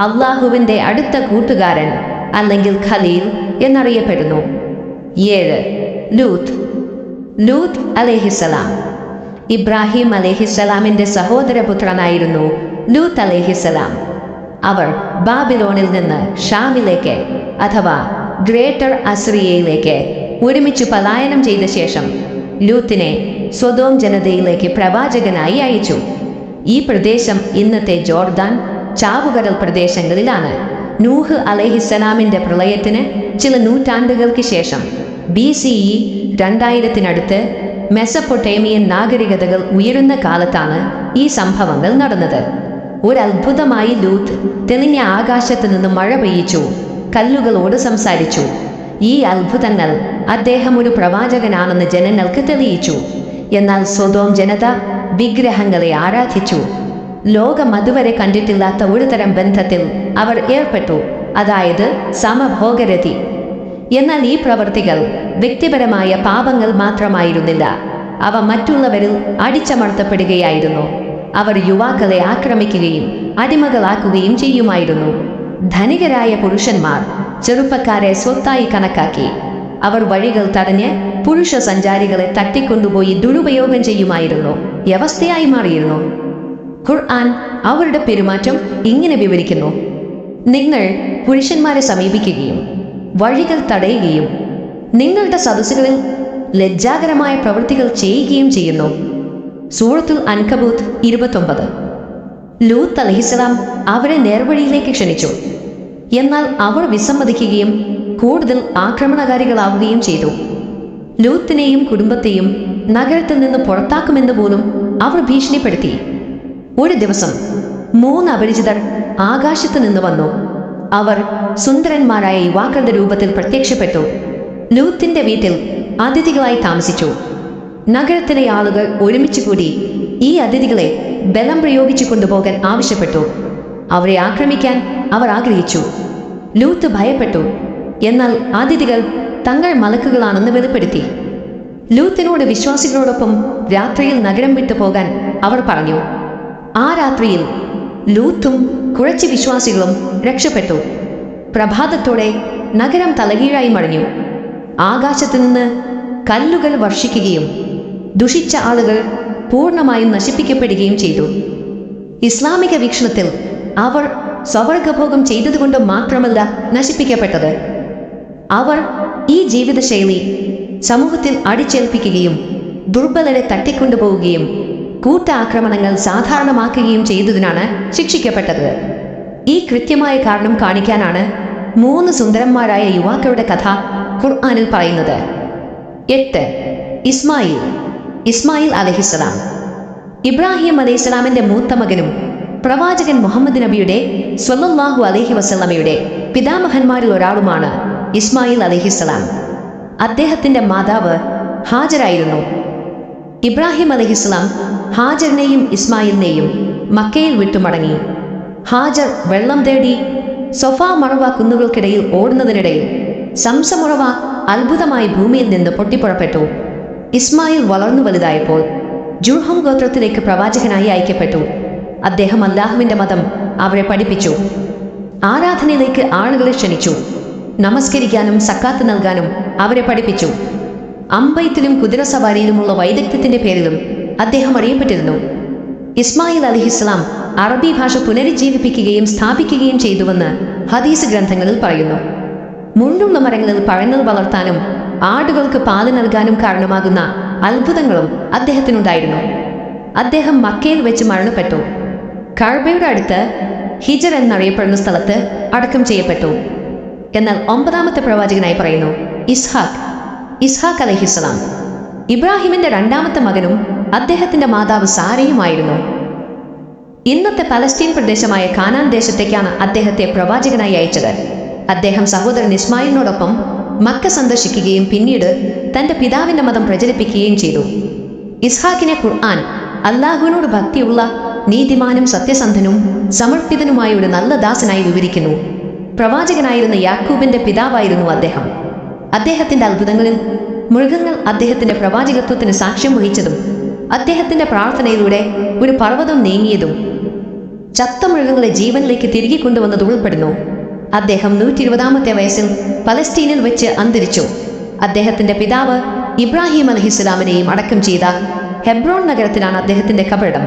അള്ളാഹുവിൻ്റെ അടുത്ത കൂട്ടുകാരൻ അല്ലെങ്കിൽ ഖലീൽ എന്നറിയപ്പെടുന്നു. 7. ലൂത്ത് അലൈഹിസ്സലാം. ഇബ്രാഹിം അലൈഹിസ്സലാമിൻ്റെ സഹോദരപുത്രനായിരുന്നു ലൂത്ത് അലൈഹിസ്സലാം. അവർ ബാബിലോണിൽ നിന്ന് ഷാമിലേക്ക് അഥവാ ഗ്രേറ്റർ അസ്രിയയിലേക്ക് ഒരുമിച്ച് പലായനം ചെയ്ത ശേഷം ലൂത്തിനെ സ്വദോം ജനതയിലേക്ക് പ്രവാചകനായി അയച്ചു. ഈ പ്രദേശം ഇന്നത്തെ ജോർദാൻ, ചാവുകടൽ പ്രദേശങ്ങളിലാണ്. നൂഹ് അലൈഹിസ്സലാമിൻ്റെ പ്രളയത്തിന് ചില നൂറ്റാണ്ടുകൾക്ക് ശേഷം BCE 2000-നടുത്ത് മെസപ്പൊട്ടേമിയൻ നാഗരികതകൾ ഉയരുന്ന കാലത്താണ് ഈ സംഭവങ്ങൾ നടന്നത്. ഒരത്ഭുതമായി ലൂത്ത് തെളിഞ്ഞ ആകാശത്ത് നിന്ന് മഴ പെയ്യിച്ചു, കല്ലുകളോട് സംസാരിച്ചു. ഈ അത്ഭുതങ്ങൾ അദ്ദേഹം ഒരു പ്രവാചകനാണെന്ന് ജനങ്ങൾക്ക് തെളിയിച്ചു. എന്നാൽ സ്വദോം ജനത വിഗ്രഹങ്ങളെ ആരാധിച്ചു. ലോകം അതുവരെ കണ്ടിട്ടില്ലാത്ത ഒരു തരം ബന്ധത്തിൽ അവർ ഏർപ്പെട്ടു, അതായത് സമഭോഗരതി. എന്നാൽ ഈ പ്രവൃത്തികൾ വ്യക്തിപരമായ പാപങ്ങൾ മാത്രമായിരുന്നില്ല, അവ മറ്റുള്ളവരിൽ അടിച്ചമർത്തപ്പെടുകയായിരുന്നു. അവർ യുവാക്കളെ ആക്രമിക്കുകയും അടിമകളാക്കുകയും ചെയ്യുമായിരുന്നു. ധനികരായ പുരുഷന്മാർ ചെറുപ്പക്കാരെ സ്വത്തായി കണക്കാക്കി. അവർ വഴികൾ തടഞ്ഞ് പുരുഷ സഞ്ചാരികളെ തട്ടിക്കൊണ്ടുപോയി ദുരുപയോഗം ചെയ്യുമായിരുന്നു. വ്യവസ്ഥയായി മാറിയിരുന്നു. ഖുർആൻ അവരുടെ പെരുമാറ്റം ഇങ്ങനെ വിവരിക്കുന്നു: നിങ്ങൾ പുരുഷന്മാരെ സമീപിക്കുകയും വഴികൾ തടയുകയും നിങ്ങളുടെ സദസ്സുകളിൽ ലജ്ജാകരമായ പ്രവൃത്തികൾ ചെയ്യുകയും ചെയ്യുന്നു. സൂറത്തുൽ അൻകബൂത്ത് 29. ലൂത്ത് അലൈഹിസ്സലാം അവരെ നേർവഴിയിലേക്ക് ക്ഷണിച്ചു. എന്നാൽ അവർ വിസമ്മതിക്കുകയും കൂടുതൽ ആക്രമണകാരികളാവുകയും ചെയ്തു. ലൂത്തിനെയും കുടുംബത്തെയും നഗരത്തിൽ നിന്ന് പുറത്താക്കുമെന്ന് പോലും അവർ ഭീഷണിപ്പെടുത്തി. ഒരു ദിവസം 3 അപരിചിതർ ആകാശത്ത് നിന്ന് വന്നു. അവർ സുന്ദരന്മാരായ യുവാക്കളുടെ രൂപത്തിൽ പ്രത്യക്ഷപ്പെട്ടു. ലൂത്തിന്റെ വീട്ടിൽ അതിഥികളായി താമസിച്ചു. നഗരത്തിലെ ആളുകൾ ഒരുമിച്ച് കൂടി ഈ അതിഥികളെ ബലം പ്രയോഗിച്ചു കൊണ്ടുപോകാൻ ആവശ്യപ്പെട്ടു. അവരെ ആക്രമിക്കാൻ അവർ ആഗ്രഹിച്ചു. ലൂത്ത് ഭയപ്പെട്ടു. എന്നാൽ അതിഥികൾ തങ്ങൾ മലക്കുകളാണെന്ന് വെളിപ്പെടുത്തി. ലൂത്തിനോട് വിശ്വാസികളോടൊപ്പം രാത്രിയിൽ നഗരം വിട്ടു പോകാൻ അവർ പറഞ്ഞു. ആ രാത്രിയിൽ ലൂത്തും കുറച്ച് വിശ്വാസികളും രക്ഷപ്പെട്ടു. പ്രഭാതത്തോടെ നഗരം തലകീഴായി മറിഞ്ഞു. ആകാശത്തു നിന്ന് കല്ലുകൾ വർഷിക്കുകയും ദുഷിച്ച ആളുകൾ പൂർണ്ണമായും നശിപ്പിക്കപ്പെടുകയും ചെയ്തു. ഇസ്ലാമിക വീക്ഷണത്തിൽ അവർ സ്വർഗഭോഗം ചെയ്തതുകൊണ്ട് മാത്രമല്ല നശിപ്പിക്കപ്പെട്ടത്, അവർ ഈ ജീവിതശൈലി സമൂഹത്തിൽ അടിച്ചേൽപ്പിക്കുകയും ദുർബലരെ തട്ടിക്കൊണ്ടുപോവുകയും കൂട്ടാക്രമണങ്ങൾ സാധാരണമാക്കുകയും ചെയ്തതിനാണ് ശിക്ഷിക്കപ്പെട്ടത്. ഈ കൃത്യമായ കാരണം കാണിക്കാനാണ് 3 സുന്ദരന്മാരായ യുവാക്കളുടെ കഥ ഖുർആനിൽ പറയുന്നത്. 8. ഇസ്മായിൽ അലൈഹിസ്സലാം. ഇബ്രാഹിം അലൈഹിസ്സലാമിന്റെ മൂത്ത മകനും പ്രവാചകൻ മുഹമ്മദ് നബിയുടെ സ്വല്ലല്ലാഹു അലൈഹി വസല്ലമയുടെ പിതാമഹന്മാരിൽ ഒരാളുമാണ് ഇസ്മായിൽ അലൈഹിസ്സലാം. അദ്ദേഹത്തിന്റെ മാതാവ് ഹാജറായിരുന്നു. ഇബ്രാഹിം അലൈഹിസ്സലാം ഹാജറിനെയും ഇസ്മായിലിനെയും മക്കയിൽ വിട്ടുമടങ്ങി. ഹാജർ വെള്ളം തേടി സൊഫാ മറവ കുന്നുകൾക്കിടയിൽ ഓടുന്നതിനിടയിൽ സംസമുറവ അത്ഭുതമായി ഭൂമിയിൽ നിന്ന് പൊട്ടിപ്പുറപ്പെട്ടു. ഇസ്മായിൽ വളർന്നു വലുതായപ്പോൾ ജുർഹം ഗോത്രത്തിലേക്ക് പ്രവാചകനായി അയക്കപ്പെട്ടു. അദ്ദേഹം അല്ലാഹുവിന്റെ മതം അവരെ പഠിപ്പിച്ചു. ആരാധനയിലേക്ക് ആളുകളെ ക്ഷണിച്ചു. നമസ്കരിക്കാനും സക്കാത്ത് നൽകാനും അവരെ പഠിപ്പിച്ചു. അമ്പെയ്ത്തിലും കുതിരസവാരിയിലുമുള്ള വൈദഗ്ധ്യത്തിന്റെ പേരിലും അദ്ദേഹം അറിയപ്പെട്ടിരുന്നു. ഇസ്മായിൽ അലിഹിസ്ലാം അറബി ഭാഷ പുനരുജ്ജീവിപ്പിക്കുകയും സ്ഥാപിക്കുകയും ചെയ്തുവെന്ന് ഹദീസ് ഗ്രന്ഥങ്ങളിൽ പറയുന്നു. മുള്ളുള്ള മരങ്ങളിൽ പഴങ്ങൾ വളർത്താനും ആടുകൾക്ക് പാല് നൽകാനും കാരണമാകുന്ന അത്ഭുതങ്ങളും അദ്ദേഹത്തിനുണ്ടായിരുന്നു. അദ്ദേഹം മക്കയിൽ വെച്ച് മരണപ്പെട്ടു. കഅബയുടെ അടുത്ത് ഹിജർ എന്നറിയപ്പെടുന്ന സ്ഥലത്ത് അടക്കം ചെയ്യപ്പെട്ടു. എന്നാൽ 9ാമത്തെ പ്രവാചകനായി പറയുന്നു ഇസ്ഹാഖ് അലൈഹിസ്സലാം. ഇബ്രാഹിമിന്റെ 2ാമത്തെ മകനും അദ്ദേഹത്തിന്റെ മാതാവ് സാരയുമായിരുന്നു. ഇന്നത്തെ പലസ്തീൻ പ്രദേശമായ കാനാൻ ദേശത്തേക്കാണ് അദ്ദേഹത്തെ പ്രവാചകനായി അയച്ചത്. അദ്ദേഹം സഹോദരൻ ഇസ്മായിലിനോടൊപ്പം മക്ക സന്ദർശിക്കുകയും പിന്നീട് തന്റെ പിതാവിന്റെ മതം പ്രചരിപ്പിക്കുകയും ചെയ്തു. ഇസ്ഹാക്കിനെ ഖുർആൻ അല്ലാഹുവിനോട് ഭക്തിയുള്ള നീതിമാനും സത്യസന്ധനും സമർപ്പിതനുമായ ഒരു നല്ല ദാസനായി വിവരിക്കുന്നു. പ്രവാചകനായിരുന്ന യാക്കൂബിന്റെ പിതാവായിരുന്നു അദ്ദേഹം. അദ്ദേഹത്തിന്റെ അത്ഭുതങ്ങളിൽ മൃഗങ്ങൾ അദ്ദേഹത്തിന്റെ പ്രവാചകത്വത്തിന് സാക്ഷ്യം വഹിച്ചതും അദ്ദേഹത്തിന്റെ പ്രാർത്ഥനയിലൂടെ ഒരു പർവ്വതം നീങ്ങിയതും ചത്ത മൃഗങ്ങളെ ജീവനിലേക്ക് തിരികെ കൊണ്ടുവന്നത് ഉൾപ്പെടുന്നു. അദ്ദേഹം 120ാമത്തെ വയസ്സിൽ പലസ്തീനിൽ വെച്ച് അന്തരിച്ചു. അദ്ദേഹത്തിന്റെ പിതാവ് ഇബ്രാഹിം അലൈഹിസ്സലാമിനെയും അടക്കം ചെയ്ത ഹെബ്രോൺ നഗരത്തിലാണ് അദ്ദേഹത്തിന്റെ ഖബറിടം.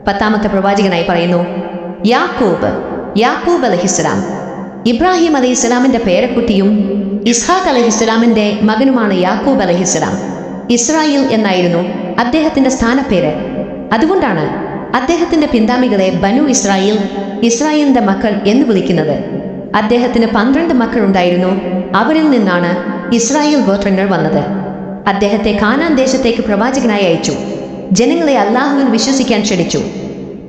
10ാമത്തെ പ്രവാചകനായി പറയുന്നു യാക്കൂബ് അലൈഹിസ്സലാം. ഇബ്രാഹിം അലൈഹിസ്സലാമിന്റെ പേരക്കുട്ടിയും ഇസ്ഹാഖ് അലൈഹിസ്സലാമിന്റെ മകനുമാണ് യാക്കൂബ് അലൈഹിസ്സലാം. ഇസ്രായേൽ എന്നായിരുന്നു അദ്ദേഹത്തിന്റെ സ്ഥാനപ്പേര്. അതുകൊണ്ടാണ് അദ്ദേഹത്തിന്റെ പിൻഗാമികളെ ബനു ഇസ്രായേലിന്റെ മക്കൾ എന്ന് വിളിക്കുന്നത്. അദ്ദേഹത്തിന് 12 മക്കളുണ്ടായിരുന്നു. അവരിൽ നിന്നാണ് ഇസ്രായേൽ ഗോത്രങ്ങൾ വന്നത്. അദ്ദേഹത്തെ കാനാൻ ദേശത്തേക്ക് പ്രവാചകനായി അയച്ചു. ജനങ്ങളെ അല്ലാഹുവിൽ വിശ്വസിക്കാൻ ക്ഷണിച്ചു.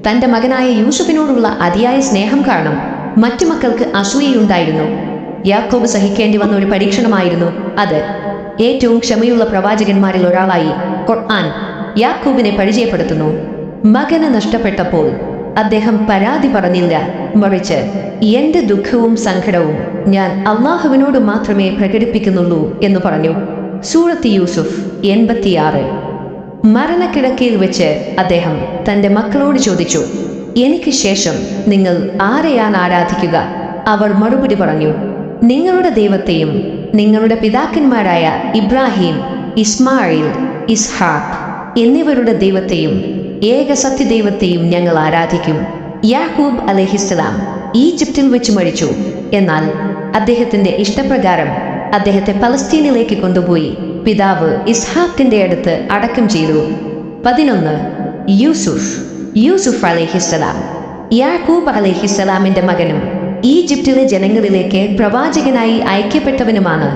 തന്റെ മകനായ യൂസുഫിനോടുള്ള അതിയായ സ്നേഹം കാരണം മറ്റു മക്കൾക്ക് അസൂയയുണ്ടായിരുന്നു. യാക്കോബ് സഹിക്കേണ്ടി വന്ന ഒരു പരീക്ഷണമായിരുന്നു അത്. ഏറ്റവും ക്ഷമയുള്ള പ്രവാചകന്മാരിൽ ഒരാളായി ഖുർആൻ യാക്കൂബിനെ പരിചയപ്പെടുത്തുന്നു. മകന് നഷ്ടപ്പെട്ടപ്പോൾ അദ്ദേഹം പരാതി പറഞ്ഞില്ല, മറിച്ച് എന്റെ ദുഃഖവും സങ്കടവും ഞാൻ അള്ളാഹുവിനോട് മാത്രമേ പ്രകടിപ്പിക്കുന്നുള്ളൂ എന്ന് പറഞ്ഞു. സൂറത്ത് യൂസുഫ് 86. മരണക്കിടക്കയിൽ വെച്ച് അദ്ദേഹം തന്റെ മക്കളോട് ചോദിച്ചു, എനിക്ക് ശേഷം നിങ്ങൾ ആരെയാണ് ആരാധിക്കുക? അവർ മറുപടി പറഞ്ഞു, നിങ്ങളുടെ ദൈവത്തെയും നിങ്ങളുടെ പിതാക്കന്മാരായ ഇബ്രാഹിം, ഇസ്മായിൽ, ഇസ്ഹാഖ് എന്നിവരുടെ ദൈവത്തെയും ഏക സത്യദൈവത്തെയും ഞങ്ങൾ ആരാധിക്കും. യാക്കൂബ് അലൈഹിസ്സലാം ഈജിപ്തിൽ വെച്ച് മരിച്ചു. എന്നാൽ അദ്ദേഹത്തിന്റെ ഇഷ്ടപ്രകാരം അദ്ദേഹത്തെ പലസ്തീനിലേക്ക് കൊണ്ടുപോയി പിതാവ് ഇസ്ഹാഖിന്റെ അടുത്ത് അടക്കം ചെയ്തു. 11. യൂസുഫ് അലൈഹിസ്സലാം. യാക്കൂബ് അലൈഹിസ്സലാമിന്റെ മകനും ഈജിപ്തിലെ ജനങ്ങളിലേക്ക് പ്രവാചകനായി അയക്കപ്പെട്ടവനുമാണ്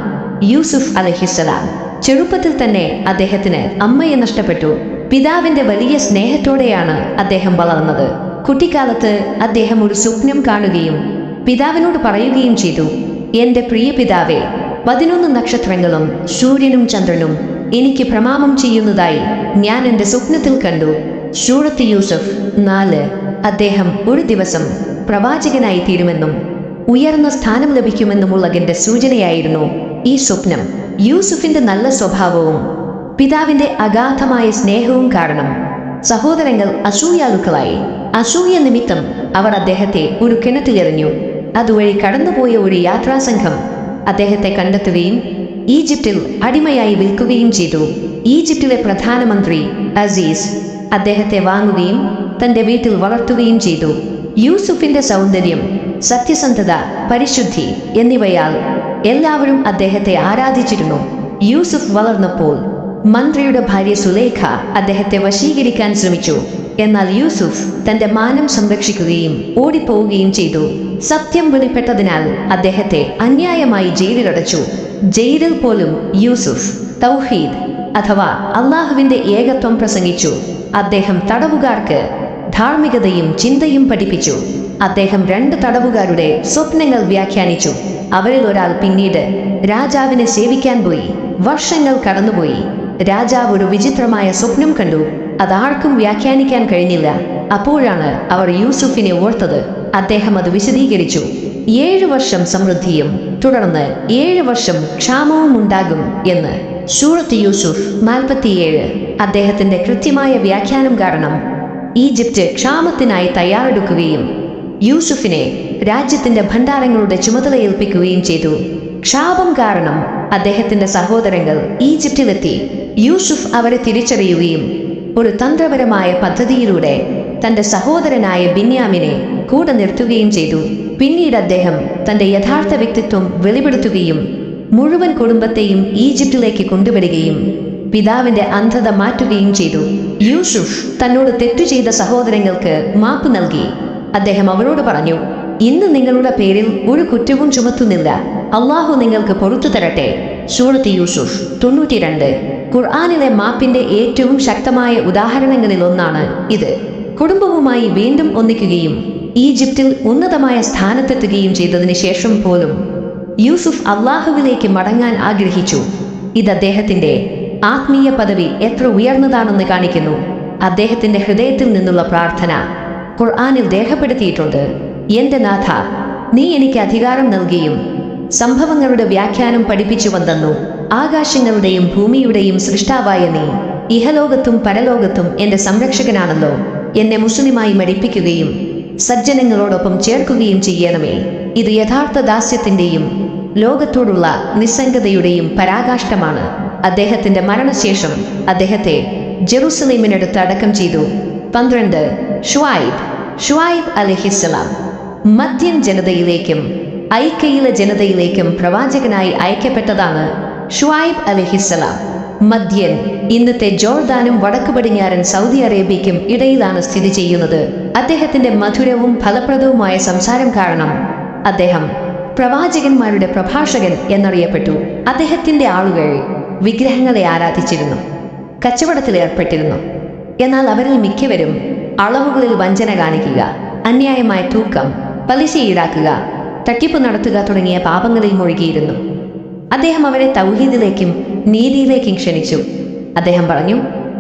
യൂസുഫ് അലൈഹിസ്സലാം. ചെറുപ്പത്തിൽ തന്നെ അദ്ദേഹത്തിന് അമ്മയെ നഷ്ടപ്പെട്ടു. പിതാവിന്റെ വലിയ സ്നേഹത്തോടെയാണ് അദ്ദേഹം വളർന്നത്. കുട്ടിക്കാലത്ത് അദ്ദേഹം ഒരു സ്വപ്നം കാണുകയും പിതാവിനോട് പറയുകയും ചെയ്തു, എന്റെ പ്രിയ പിതാവേ, 11 നക്ഷത്രങ്ങളും സൂര്യനും ചന്ദ്രനും എനിക്ക് പ്രണാമം ചെയ്യുന്നതായി ഞാൻ എൻ്റെ സ്വപ്നത്തിൽ കണ്ടു. സൂറത്ത് യൂസുഫ് 4. അദ്ദേഹം ഒരു ദിവസം പ്രവാചകനായി തീരുമെന്നും ഉയർന്ന സ്ഥാനം ലഭിക്കുമെന്നുമുള്ളതിന്റെ സൂചനയായിരുന്നു ഈ സ്വപ്നം. യൂസുഫിന്റെ നല്ല സ്വഭാവവും പിതാവിന്റെ അഗാധമായ സ്നേഹവും കാരണം സഹോദരങ്ങൾ അസൂയാലുക്കളായി. അസൂയ നിമിത്തം അവർ അദ്ദേഹത്തെ ഒരു കിണറ്റിലെറിഞ്ഞു. അതുവഴി കടന്നുപോയ ഒരു യാത്രാസംഘം അദ്ദേഹത്തെ കണ്ടെത്തുകയും ഈജിപ്തിൽ അടിമയായി വിൽക്കുകയും ചെയ്തു. ഈജിപ്തിലെ പ്രധാനമന്ത്രി അസീസ് അദ്ദേഹത്തെ വാങ്ങുകയും തന്റെ വീട്ടിൽ വളർത്തുകയും ചെയ്തു. യൂസുഫിന്റെ സൗന്ദര്യം, സത്യസന്ധത, പരിശുദ്ധി എന്നിവയാൽ എല്ലാവരും അദ്ദേഹത്തെ ആരാധിച്ചിരുന്നു. യൂസുഫ് വളർന്നപ്പോൾ മന്ത്രിയുടെ ഭാര്യ സുലേഖ അദ്ദേഹത്തെ വശീകരിക്കാൻ ശ്രമിച്ചു. എന്നാൽ യൂസുഫ് തന്റെ മാനം സംരക്ഷിക്കുകയും ഓടിപ്പോവുകയും ചെയ്തു. സത്യം വെളിപ്പെട്ടതിനാൽ അദ്ദേഹത്തെ അന്യായമായി ജയിലിലടച്ചു. ജയിലിൽ പോലും യൂസുഫ് തൗഹീദ് അഥവാ അള്ളാഹുവിന്റെ ഏകത്വം പ്രസംഗിച്ചു. അദ്ദേഹം തടവുകാർക്ക് ധാർമ്മികതയും ചിന്തയും പഠിപ്പിച്ചു. അദ്ദേഹം 2 തടവുകാരുടെ സ്വപ്നങ്ങൾ വ്യാഖ്യാനിച്ചു. അവരിൽ ഒരാൾ പിന്നീട് രാജാവിനെ സേവിക്കാൻ പോയി. വർഷങ്ങൾ കടന്നുപോയി. രാജാവ് ഒരു വിചിത്രമായ സ്വപ്നം കണ്ടു. അതാർക്കും വ്യാഖ്യാനിക്കാൻ കഴിഞ്ഞില്ല. അപ്പോഴാണ് അവർ യൂസുഫിനെ ഓർത്തത്. അദ്ദേഹം അത് വിശദീകരിച്ചു. 7 വർഷം സമൃദ്ധിയും തുടർന്ന് 7 വർഷം ക്ഷാമവും ഉണ്ടാകും എന്ന്. സൂറത്ത് യൂസുഫ് 47. അദ്ദേഹത്തിന്റെ കൃത്യമായ വ്യാഖ്യാനം കാരണം ഈജിപ്റ്റ് ക്ഷാമത്തിനായി തയ്യാറെടുക്കുകയും യൂസുഫിനെ രാജ്യത്തിന്റെ ഭണ്ഡാരങ്ങളുടെ ചുമതലയേൽപ്പിക്കുകയും ചെയ്തു. ക്ഷാമം കാരണം അദ്ദേഹത്തിന്റെ സഹോദരങ്ങൾ ഈജിപ്തിലെത്തി. യൂസുഫ് അവരെ തിരിച്ചറിയുകയും ഒരു തന്ത്രപരമായ പദ്ധതിയിലൂടെ തന്റെ സഹോദരനായ ബിന്യാമിനെ കൂടെ നിർത്തുകയും ചെയ്തു. പിന്നീട് അദ്ദേഹം തന്റെ യഥാർത്ഥ വ്യക്തിത്വം വെളിപ്പെടുത്തുകയും മുഴുവൻ കുടുംബത്തെയും ഈജിപ്തിലേക്ക് കൊണ്ടുവരികയും പിതാവിന്റെ അന്ധത മാറ്റുകയും ചെയ്തു. യൂസുഫ് തന്നോട് തെറ്റു ചെയ്ത സഹോദരങ്ങൾക്ക് മാപ്പ് നൽകി. അദ്ദേഹം അവരോട് പറഞ്ഞു, ഇന്ന് നിങ്ങളുടെ പേരിൽ ഒരു കുറ്റവും ചുമത്തുന്നില്ല. അള്ളാഹു നിങ്ങൾക്ക് പൊറുത്തു തരട്ടെ. സൂറത്ത് യൂസുഫ് 92. ഖുർആനിലെ മാപ്പിന്റെ ഏറ്റവും ശക്തമായ ഉദാഹരണങ്ങളിൽ ഒന്നാണ് ഇത്. കുടുംബവുമായി വീണ്ടും ഒന്നിക്കുകയും ഈജിപ്തിൽ ഉന്നതമായ സ്ഥാനത്തെത്തുകയും ചെയ്തതിനു ശേഷം പോലും യൂസുഫ് അള്ളാഹുവിലേക്ക് മടങ്ങാൻ ആഗ്രഹിച്ചു. ഇത് അദ്ദേഹത്തിന്റെ ആത്മീയ പദവി എത്ര ഉയർന്നതാണെന്ന് കാണിക്കുന്നു. അദ്ദേഹത്തിന്റെ ഹൃദയത്തിൽ നിന്നുള്ള പ്രാർത്ഥന ഖുർആനിൽ രേഖപ്പെടുത്തിയിട്ടുണ്ട്. എന്റെ നാഥ, നീ എനിക്ക് അധികാരം നൽകിയും സംഭവങ്ങളുടെ വ്യാഖ്യാനം പഠിപ്പിച്ചു വന്നു. ആകാശങ്ങളുടെയും ഭൂമിയുടെയും സൃഷ്ടാവായ നീ ഇഹലോകത്തും പരലോകത്തും എന്റെ സംരക്ഷകനാണല്ലോ. എന്നെ മുസ്ലിമായി മരിപ്പിക്കുകയും സജ്ജനങ്ങളോടൊപ്പം ചേർക്കുകയും ചെയ്യണമേ. ഇത് യഥാർത്ഥ ദാസ്യത്തിന്റെയും ലോകത്തോടുള്ള നിസ്സംഗതയുടെയും പരാകാഷ്ഠമാണ്. അദ്ദേഹത്തിന്റെ മരണശേഷം അദ്ദേഹത്തെ ജെറുസലേമിനടുത്ത് അടക്കം ചെയ്തു. 12. ഷുഐബ് അലൈഹിസ്സലാം മദ്യൻ ജനതയിലേക്കും ഐക്കയിലെ ജനതയിലേക്കും പ്രവാചകനായി അയക്കപ്പെട്ടതാണ്. ഷുഐബ് അലൈഹിസ്സലാം മദ്യൻ ഇന്നത്തെ ജോർദാനും വടക്കു പടിഞ്ഞാറൻ സൗദി അറേബ്യയ്ക്കും ഇടയിലാണ് സ്ഥിതി ചെയ്യുന്നത്. അദ്ദേഹത്തിന്റെ മധുരവും ഫലപ്രദവുമായ സംസാരം കാരണം അദ്ദേഹം പ്രവാചകന്മാരുടെ പ്രഭാഷകൻ എന്നറിയപ്പെട്ടു. അദ്ദേഹത്തിന്റെ ആളുകൾ വിഗ്രഹങ്ങളെ ആരാധിച്ചിരുന്നു, കച്ചവടത്തിൽ ഏർപ്പെട്ടിരുന്നു. എന്നാൽ അവരിൽ മിക്കവരും അളവുകളിൽ വഞ്ചന കാണിക്കുക, അന്യായമായ തൂക്കം, പലിശ ഈടാക്കുക, തട്ടിപ്പ് നടത്തുക തുടങ്ങിയ പാപങ്ങളിൽ മുഴുകിയിരുന്നു. അദ്ദേഹം അവരെ തൗഹീദിലേക്കും നീതിയിലേക്കും ക്ഷണിച്ചു. അദ്ദേഹം പറഞ്ഞു,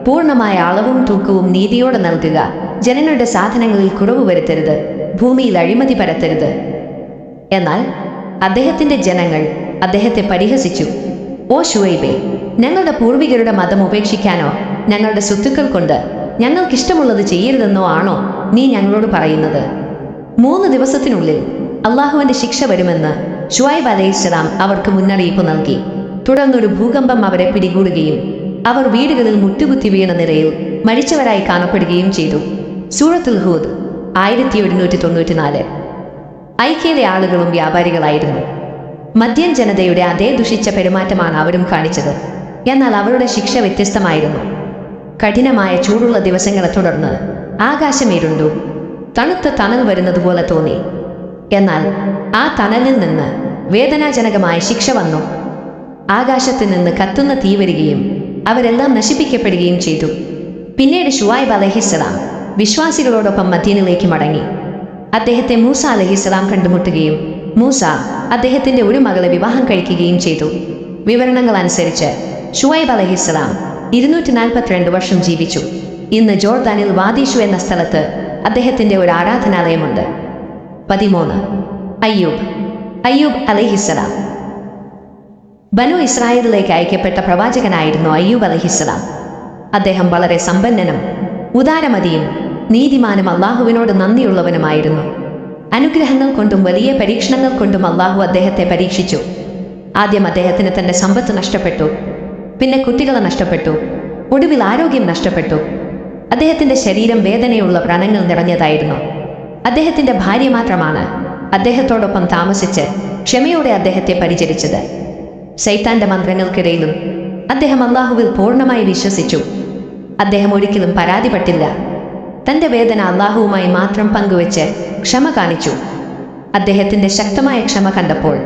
പൂർണ്ണമായ അളവും തൂക്കവും നീതിയോടെ നൽകുക, ജനങ്ങളുടെ സാധനങ്ങളിൽ കുറവ് വരുത്തരുത്, ഭൂമിയിൽ അഴിമതി പരത്തരുത്. എന്നാൽ അദ്ദേഹത്തിന്റെ ജനങ്ങൾ അദ്ദേഹത്തെ പരിഹസിച്ചു. ഓ ഷുഐബേ, ഞങ്ങളുടെ പൂർവികരുടെ മതം ഉപേക്ഷിക്കാനോ ഞങ്ങളുടെ സ്വത്തുക്കൾ കൊണ്ട് ഞങ്ങൾക്കിഷ്ടമുള്ളത് ചെയ്യരുതെന്നോ ആണോ നീ ഞങ്ങളോട് പറയുന്നത്? 3 ദിവസത്തിനുള്ളിൽ അള്ളാഹുവിന്റെ ശിക്ഷ വരുമെന്ന് ഷുഐബ് അലൈഹിസ്സലാം അവർക്ക് മുന്നറിയിപ്പ് നൽകി. തുടർന്നൊരു ഭൂകമ്പം അവരെ പിടികൂടുകയും അവർ വീടുകളിൽ മുട്ടുകുത്തി വീണ നിലയിൽ മരിച്ചവരായി കാണപ്പെടുകയും ചെയ്തു. സൂറത്തുൽ ഹൂദ് 1794. ഐക്യയിലെ ആളുകളും വ്യാപാരികളായിരുന്നു. മദ്യൻ ജനതയുടെ അതേ ദുഷിച്ച പെരുമാറ്റമാണ് അവരും കാണിച്ചത്. എന്നാൽ അവരുടെ ശിക്ഷ വ്യത്യസ്തമായിരുന്നു. കഠിനമായ ചൂടുള്ള ദിവസങ്ങളെ തുടർന്ന് ആകാശമിരുണ്ടു. തണുത്ത തണൽ വരുന്നത് പോലെ തോന്നി. എന്നാൽ ആ തണലിൽ നിന്ന് വേദനാജനകമായ ശിക്ഷ വന്നു. ആകാശത്തിൽ നിന്ന് കത്തുന്ന തീ വരികയും അവരെല്ലാം നശിപ്പിക്കപ്പെടുകയും ചെയ്തു. പിന്നീട് ഷുഐബ് അലൈഹിസ്സലാം വിശ്വാസികളോടൊപ്പം മദ്യനിലേക്ക് മടങ്ങി. അദ്ദേഹത്തെ മൂസ അലൈഹിസ്സലാം കണ്ടുമുട്ടുകയും മൂസ അദ്ദേഹത്തിന്റെ ഒരു മകളെ വിവാഹം കഴിക്കുകയും ചെയ്തു. വിവരണങ്ങൾ അനുസരിച്ച് ഷുഐബ് അലൈഹിസ്സലാം 242 വർഷം ജീവിച്ചു. ഇന്ന് ജോർദാനിൽ വാദീഷു എന്ന സ്ഥലത്ത് അദ്ദേഹത്തിന്റെ ഒരു ആരാധനാലയമുണ്ട്. 13. അയ്യൂബ് അലൈഹിസ്സലാം ബനു ഇസ്രായേലിലേക്ക് അയക്കപ്പെട്ട പ്രവാചകനായിരുന്നു അയ്യൂബ് അലൈഹിസ്സലാം. അദ്ദേഹം വളരെ സമ്പന്നനും ഉദാരമതിയും നീതിമാനും അള്ളാഹുവിനോട് നന്ദിയുള്ളവനുമായിരുന്നു. അനുഗ്രഹങ്ങൾ കൊണ്ടും വലിയ പരീക്ഷണങ്ങൾ കൊണ്ടും അള്ളാഹു അദ്ദേഹത്തെ പരീക്ഷിച്ചു. ആദ്യം അദ്ദേഹത്തിന് തന്റെ സമ്പത്ത് നഷ്ടപ്പെട്ടു, പിന്നെ കുട്ടികളെ നഷ്ടപ്പെട്ടു, ഒടുവിൽ ആരോഗ്യം നഷ്ടപ്പെട്ടു. അദ്ദേഹത്തിന്റെ ശരീരം വേദനയുള്ള വ്രണങ്ങൾ നിറഞ്ഞതായിരുന്നു. അദ്ദേഹത്തിന്റെ ഭാര്യ മാത്രമാണ് അദ്ദേഹത്തോടൊപ്പം താമസിച്ച് ക്ഷമയോടെ അദ്ദേഹത്തെ പരിചരിച്ചത്. ശൈത്താന്റെ മന്ത്രങ്ങൾക്കിടയിലും അദ്ദേഹം അള്ളാഹുവിൽ പൂർണ്ണമായി വിശ്വസിച്ചു. അദ്ദേഹം ഒരിക്കലും പരാതിപ്പെട്ടില്ല. തന്റെ വേദന അള്ളാഹുവുമായി മാത്രം പങ്കുവെച്ച് ക്ഷമ കാണിച്ചു. അദ്ദേഹത്തിന്റെ ശക്തമായ ക്ഷമ കണ്ടപ്പോൾ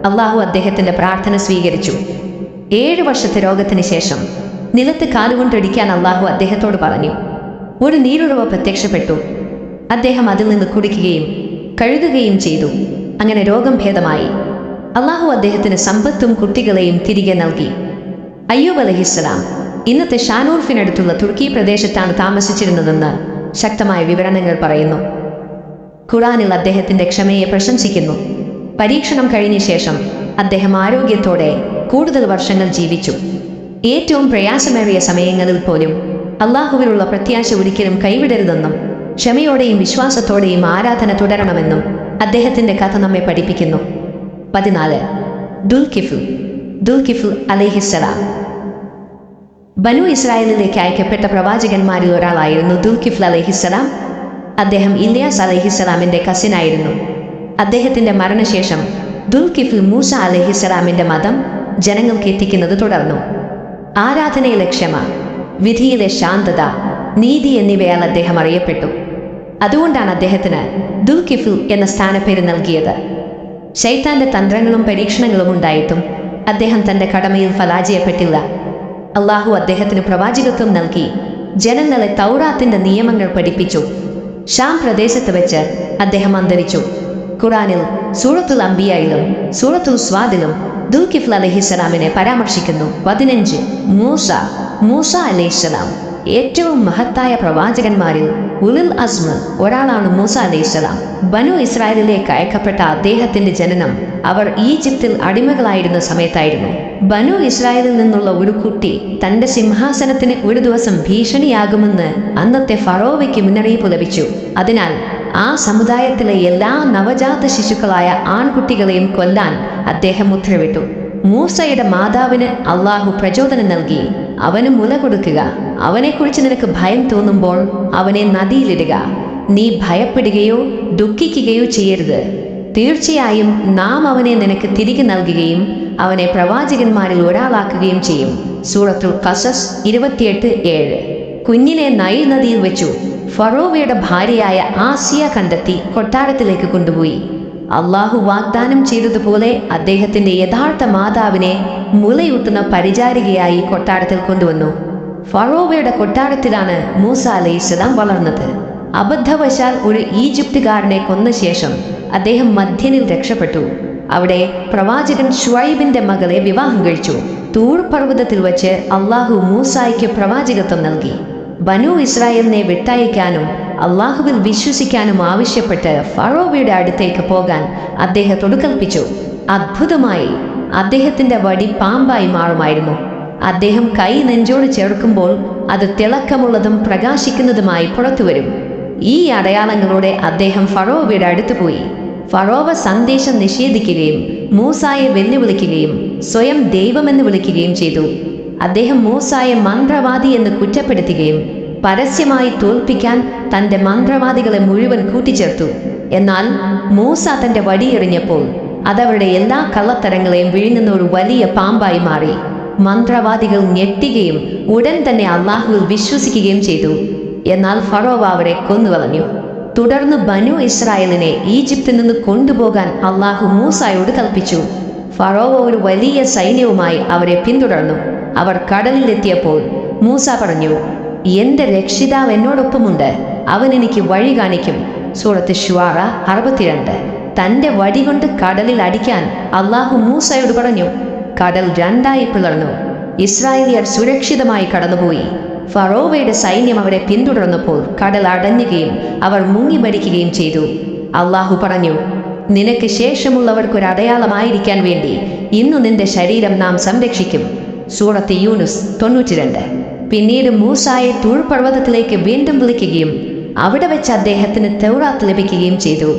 അള്ളാഹു അദ്ദേഹത്തിന്റെ പ്രാർത്ഥന സ്വീകരിച്ചു. 7 വർഷത്തെ രോഗത്തിന് ശേഷം നിലത്ത് കാലുകൊണ്ടിടിക്കാൻ അള്ളാഹു അദ്ദേഹത്തോട് പറഞ്ഞു. ഒരു നീരുറവ പ്രത്യക്ഷപ്പെട്ടു. അദ്ദേഹം അതിൽ നിന്ന് കുടിക്കുകയും കഴുകുകയും ചെയ്തു. അങ്ങനെ രോഗം ഭേദമായി. അള്ളാഹു അദ്ദേഹത്തിന് സമ്പത്തും കുട്ടികളെയും തിരികെ നൽകി. അയ്യൂബ് അലൈഹിസ്സലാം ഇന്നത്തെ ഷാനൂർഫിനടുത്തുള്ള തുർക്കി പ്രദേശത്താണ് താമസിച്ചിരുന്നതെന്ന് ശക്തമായ വിവരണങ്ങൾ പറയുന്നു. ഖുർആനിൽ അദ്ദേഹത്തിന്റെ ക്ഷമയെ പ്രശംസിക്കുന്നു. പരീക്ഷണം കഴിഞ്ഞ ശേഷം അദ്ദേഹം ആരോഗ്യത്തോടെ കൂടുതൽ വർഷങ്ങൾ ജീവിച്ചു. ഏറ്റവും പ്രയാസമേറിയ സമയങ്ങളിൽ പോലും അള്ളാഹുവിലുള്ള പ്രത്യാശ ഒരിക്കലും കൈവിടരുതെന്നും ക്ഷമയോടെയും വിശ്വാസത്തോടെയും ആരാധന തുടരണമെന്നും അദ്ദേഹത്തിന്റെ കഥ നമ്മെ പഠിപ്പിക്കുന്നു. 14. ദുൽകിഫ്ൽ അലൈഹിസ്സലാം. ബനു ഇസ്രായേലിലേക്ക് അയക്കപ്പെട്ട പ്രവാചകന്മാരിൽ ഒരാളായിരുന്നു ദുൽകിഫ്ൽ അലൈഹിസ്സലാം. അദ്ദേഹം ഇല്യാസ് അലൈഹിസ്സലാമിന്റെ കസിനായിരുന്നു. അദ്ദേഹത്തിന്റെ മരണശേഷം ദുൽകിഫ്ൽ മൂസ അലൈഹിസ്സലാമിന്റെ മതം ജനങ്ങൾക്ക് എത്തിക്കുന്നത് തുടർന്നു. ആരാധനയിലെ ക്ഷമ, വിധിയിലെ ശാന്തത, നീതി എന്നിവയാൽ അദ്ദേഹം അറിയപ്പെട്ടു. അതുകൊണ്ടാണ് അദ്ദേഹത്തിന് ദുൽകിഫ്ൽ എന്ന സ്ഥാനപ്പേര് നൽകിയത്. ശൈത്താന്റെ തന്ത്രങ്ങളും പരീക്ഷണങ്ങളും ഉണ്ടായിട്ടും അദ്ദേഹം തന്റെ കടമയിൽ പരാജയപ്പെട്ടില്ല. അള്ളാഹു അദ്ദേഹത്തിന് പ്രവാചകത്വം നൽകി ജനങ്ങളെ തൗറാത്തിന്റെ നിയമങ്ങൾ പഠിപ്പിച്ചു. ഷാം പ്രദേശത്ത് വെച്ച് അദ്ദേഹം അന്തരിച്ചു. ഖുർആനിൽ സൂറത്തുൽ അംബിയയിലും സൂറത്തുൽ സ്വാദിലും ദുൽകിഫ്ൽ അലൈഹിസ്സലാമിനെ പരാമർശിക്കുന്നു. 15. മൂസ അലൈഹിസ്സലാം. ഏറ്റവും മഹത്തായ പ്രവാചകന്മാരിൽ ഉലുൽ അസ്മ് ഒരാളാണ് മൂസ അലൈഹിസ്സലാം. ബനു ഇസ്രായേലിലേക്ക് അയക്കപ്പെട്ട അദ്ദേഹത്തിന്റെ ജനനം അവർ ഈജിപ്തിൽ അടിമകളായിരുന്ന സമയത്തായിരുന്നു. ബനു ഇസ്രായേലിൽ നിന്നുള്ള ഒരു കുട്ടി തന്റെ സിംഹാസനത്തിന് ഒരു ദിവസം ഭീഷണിയാകുമെന്ന് അന്നത്തെ ഫറോവയ്ക്ക് മുന്നറിയിപ്പ് ലഭിച്ചു. അതിനാൽ ആ സമുദായത്തിലെ എല്ലാ നവജാത ശിശുക്കളായ ആൺകുട്ടികളെയും കൊല്ലാൻ അദ്ദേഹം ഉത്തരവിട്ടു. മൂസയുടെ മാതാവിന് അള്ളാഹു പ്രചോദനം നൽകി. അവന് മുല കൊടുക്കുക, അവനെക്കുറിച്ച് നിനക്ക് ഭയം തോന്നുമ്പോൾ അവനെ നദിയിലിടുക. നീ ഭയപ്പെടുകയോ ദുഃഖിക്കുകയോ ചെയ്യരുത്. തീർച്ചയായും നാം അവനെ നിനക്ക് തിരികെ നൽകുകയും അവനെ പ്രവാചകന്മാരിൽ ഒരാളാക്കുകയും ചെയ്യും. സൂറത്തുൽ ഖസസ് 28:7. കുഞ്ഞിനെ നൈൽ നദിയിൽ വെച്ചു ഫറോവയുടെ ഭാര്യയായ ആസിയ കണ്ടെത്തി കൊട്ടാരത്തിലേക്ക് കൊണ്ടുപോയി. അള്ളാഹു വാഗ്ദാനം ചെയ്തതുപോലെ അദ്ദേഹത്തിന്റെ യഥാർത്ഥ മാതാവിനെ മുലയൂട്ടുന്ന പരിചാരികയായി കൊട്ടാരത്തിൽ കൊണ്ടുവന്നു. ഫറോവയുടെ കൊട്ടാരത്തിലാണ് മൂസ അലൈഹിസ്സലാം വളർന്നത്. അബദ്ധവശാൽ ഒരു ഈജിപ്തുകാരനെ കൊന്ന ശേഷം അദ്ദേഹം മധ്യനിൽ രക്ഷപ്പെട്ടു. അവിടെ പ്രവാചകൻ ഷുഐബിന്റെ മകളെ വിവാഹം കഴിച്ചു. തൂർ പർവ്വതത്തിൽ വെച്ച് അള്ളാഹു മൂസായ്ക്ക് പ്രവാചകത്വം നൽകി. ബനു ഇസ്രായേലിനെ വിട്ടയക്കാനും അള്ളാഹുവിൽ വിശ്വസിക്കാനും ആവശ്യപ്പെട്ട് ഫറോവയുടെ അടുത്തേക്ക് പോകാൻ അദ്ദേഹത്തോട് കൽപ്പിച്ചു. അത്ഭുതമായി അദ്ദേഹത്തിന്റെ വടി പാമ്പായി മാറുമായിരുന്നു. അദ്ദേഹം കൈ നെഞ്ചോട് ചേർക്കുമ്പോൾ അത് തിളക്കമുള്ളതും പ്രകാശിക്കുന്നതുമായി പുറത്തുവരും. ഈ അടയാളങ്ങളോടെ അദ്ദേഹം ഫറോവയുടെ അടുത്ത് പോയി. ഫറോവ സന്ദേശം നിഷേധിക്കുകയും മൂസായെ വെല്ലുവിളിക്കുകയും സ്വയം ദൈവമെന്ന് വിളിക്കുകയും ചെയ്തു. അദ്ദേഹം മൂസായെ മന്ത്രവാദി എന്ന് കുറ്റപ്പെടുത്തുകയും പരസ്യമായി തോൽപ്പിക്കാൻ തന്റെ മന്ത്രവാദികളെ മുഴുവൻ കൂട്ടിച്ചേർത്തു. എന്നാൽ മൂസ തന്റെ വടിയെറിഞ്ഞപ്പോൾ അതവരുടെ എല്ലാ കള്ളത്തരങ്ങളെയും വിഴുങ്ങുന്ന ഒരു വലിയ പാമ്പായി മാറി. മന്ത്രവാദികൾ ഞെട്ടുകയും ഉടൻ തന്നെ അള്ളാഹുവിൽ വിശ്വസിക്കുകയും ചെയ്തു. എന്നാൽ ഫറോവ അവരെ കൊന്നുകളഞ്ഞു. തുടർന്ന് ബനു ഇസ്രായേലിനെ ഈജിപ്തിൽ നിന്ന് കൊണ്ടുപോകാൻ അള്ളാഹു മൂസായോട് കൽപ്പിച്ചു. ഫറോവ ഒരു വലിയ സൈന്യവുമായി അവരെ പിന്തുടർന്നു. അവർ കടലിലെത്തിയപ്പോൾ മൂസ പറഞ്ഞു, എന്റെ രക്ഷിതാവ് എന്നോടൊപ്പമുണ്ട്, അവൻ എനിക്ക് വഴി കാണിക്കും. സൂറത്ത് ശുആറ 62. തന്റെ വടി കൊണ്ട് കടലിൽ അടിക്കാൻ അള്ളാഹു മൂസയോട് പറഞ്ഞു. കടൽ 2ആയി പിളർന്നു. ഇസ്രായേലിയർ സുരക്ഷിതമായി കടന്നുപോയി. ഫറോവയുടെ സൈന്യം അവരെ പിന്തുടർന്നപ്പോൾ കടൽ അടഞ്ഞുകയും അവർ മുങ്ങി മരിക്കുകയും ചെയ്തു. അള്ളാഹു പറഞ്ഞു, നിനക്ക് ശേഷമുള്ളവർക്കൊരു അടയാളമായിരിക്കാൻ വേണ്ടി ഇന്നു നിന്റെ ശരീരം നാം സംരക്ഷിക്കും. സൂറത്ത് യൂനുസ് 92. പിന്നീട് മൂസായെ തൂർ പർവ്വതത്തിലേക്ക് വീണ്ടും വിളിക്കുകയും അവിടെ വെച്ച് അദ്ദേഹത്തിന് തൗറാത്ത് ലഭിക്കുകയും ചെയ്തു.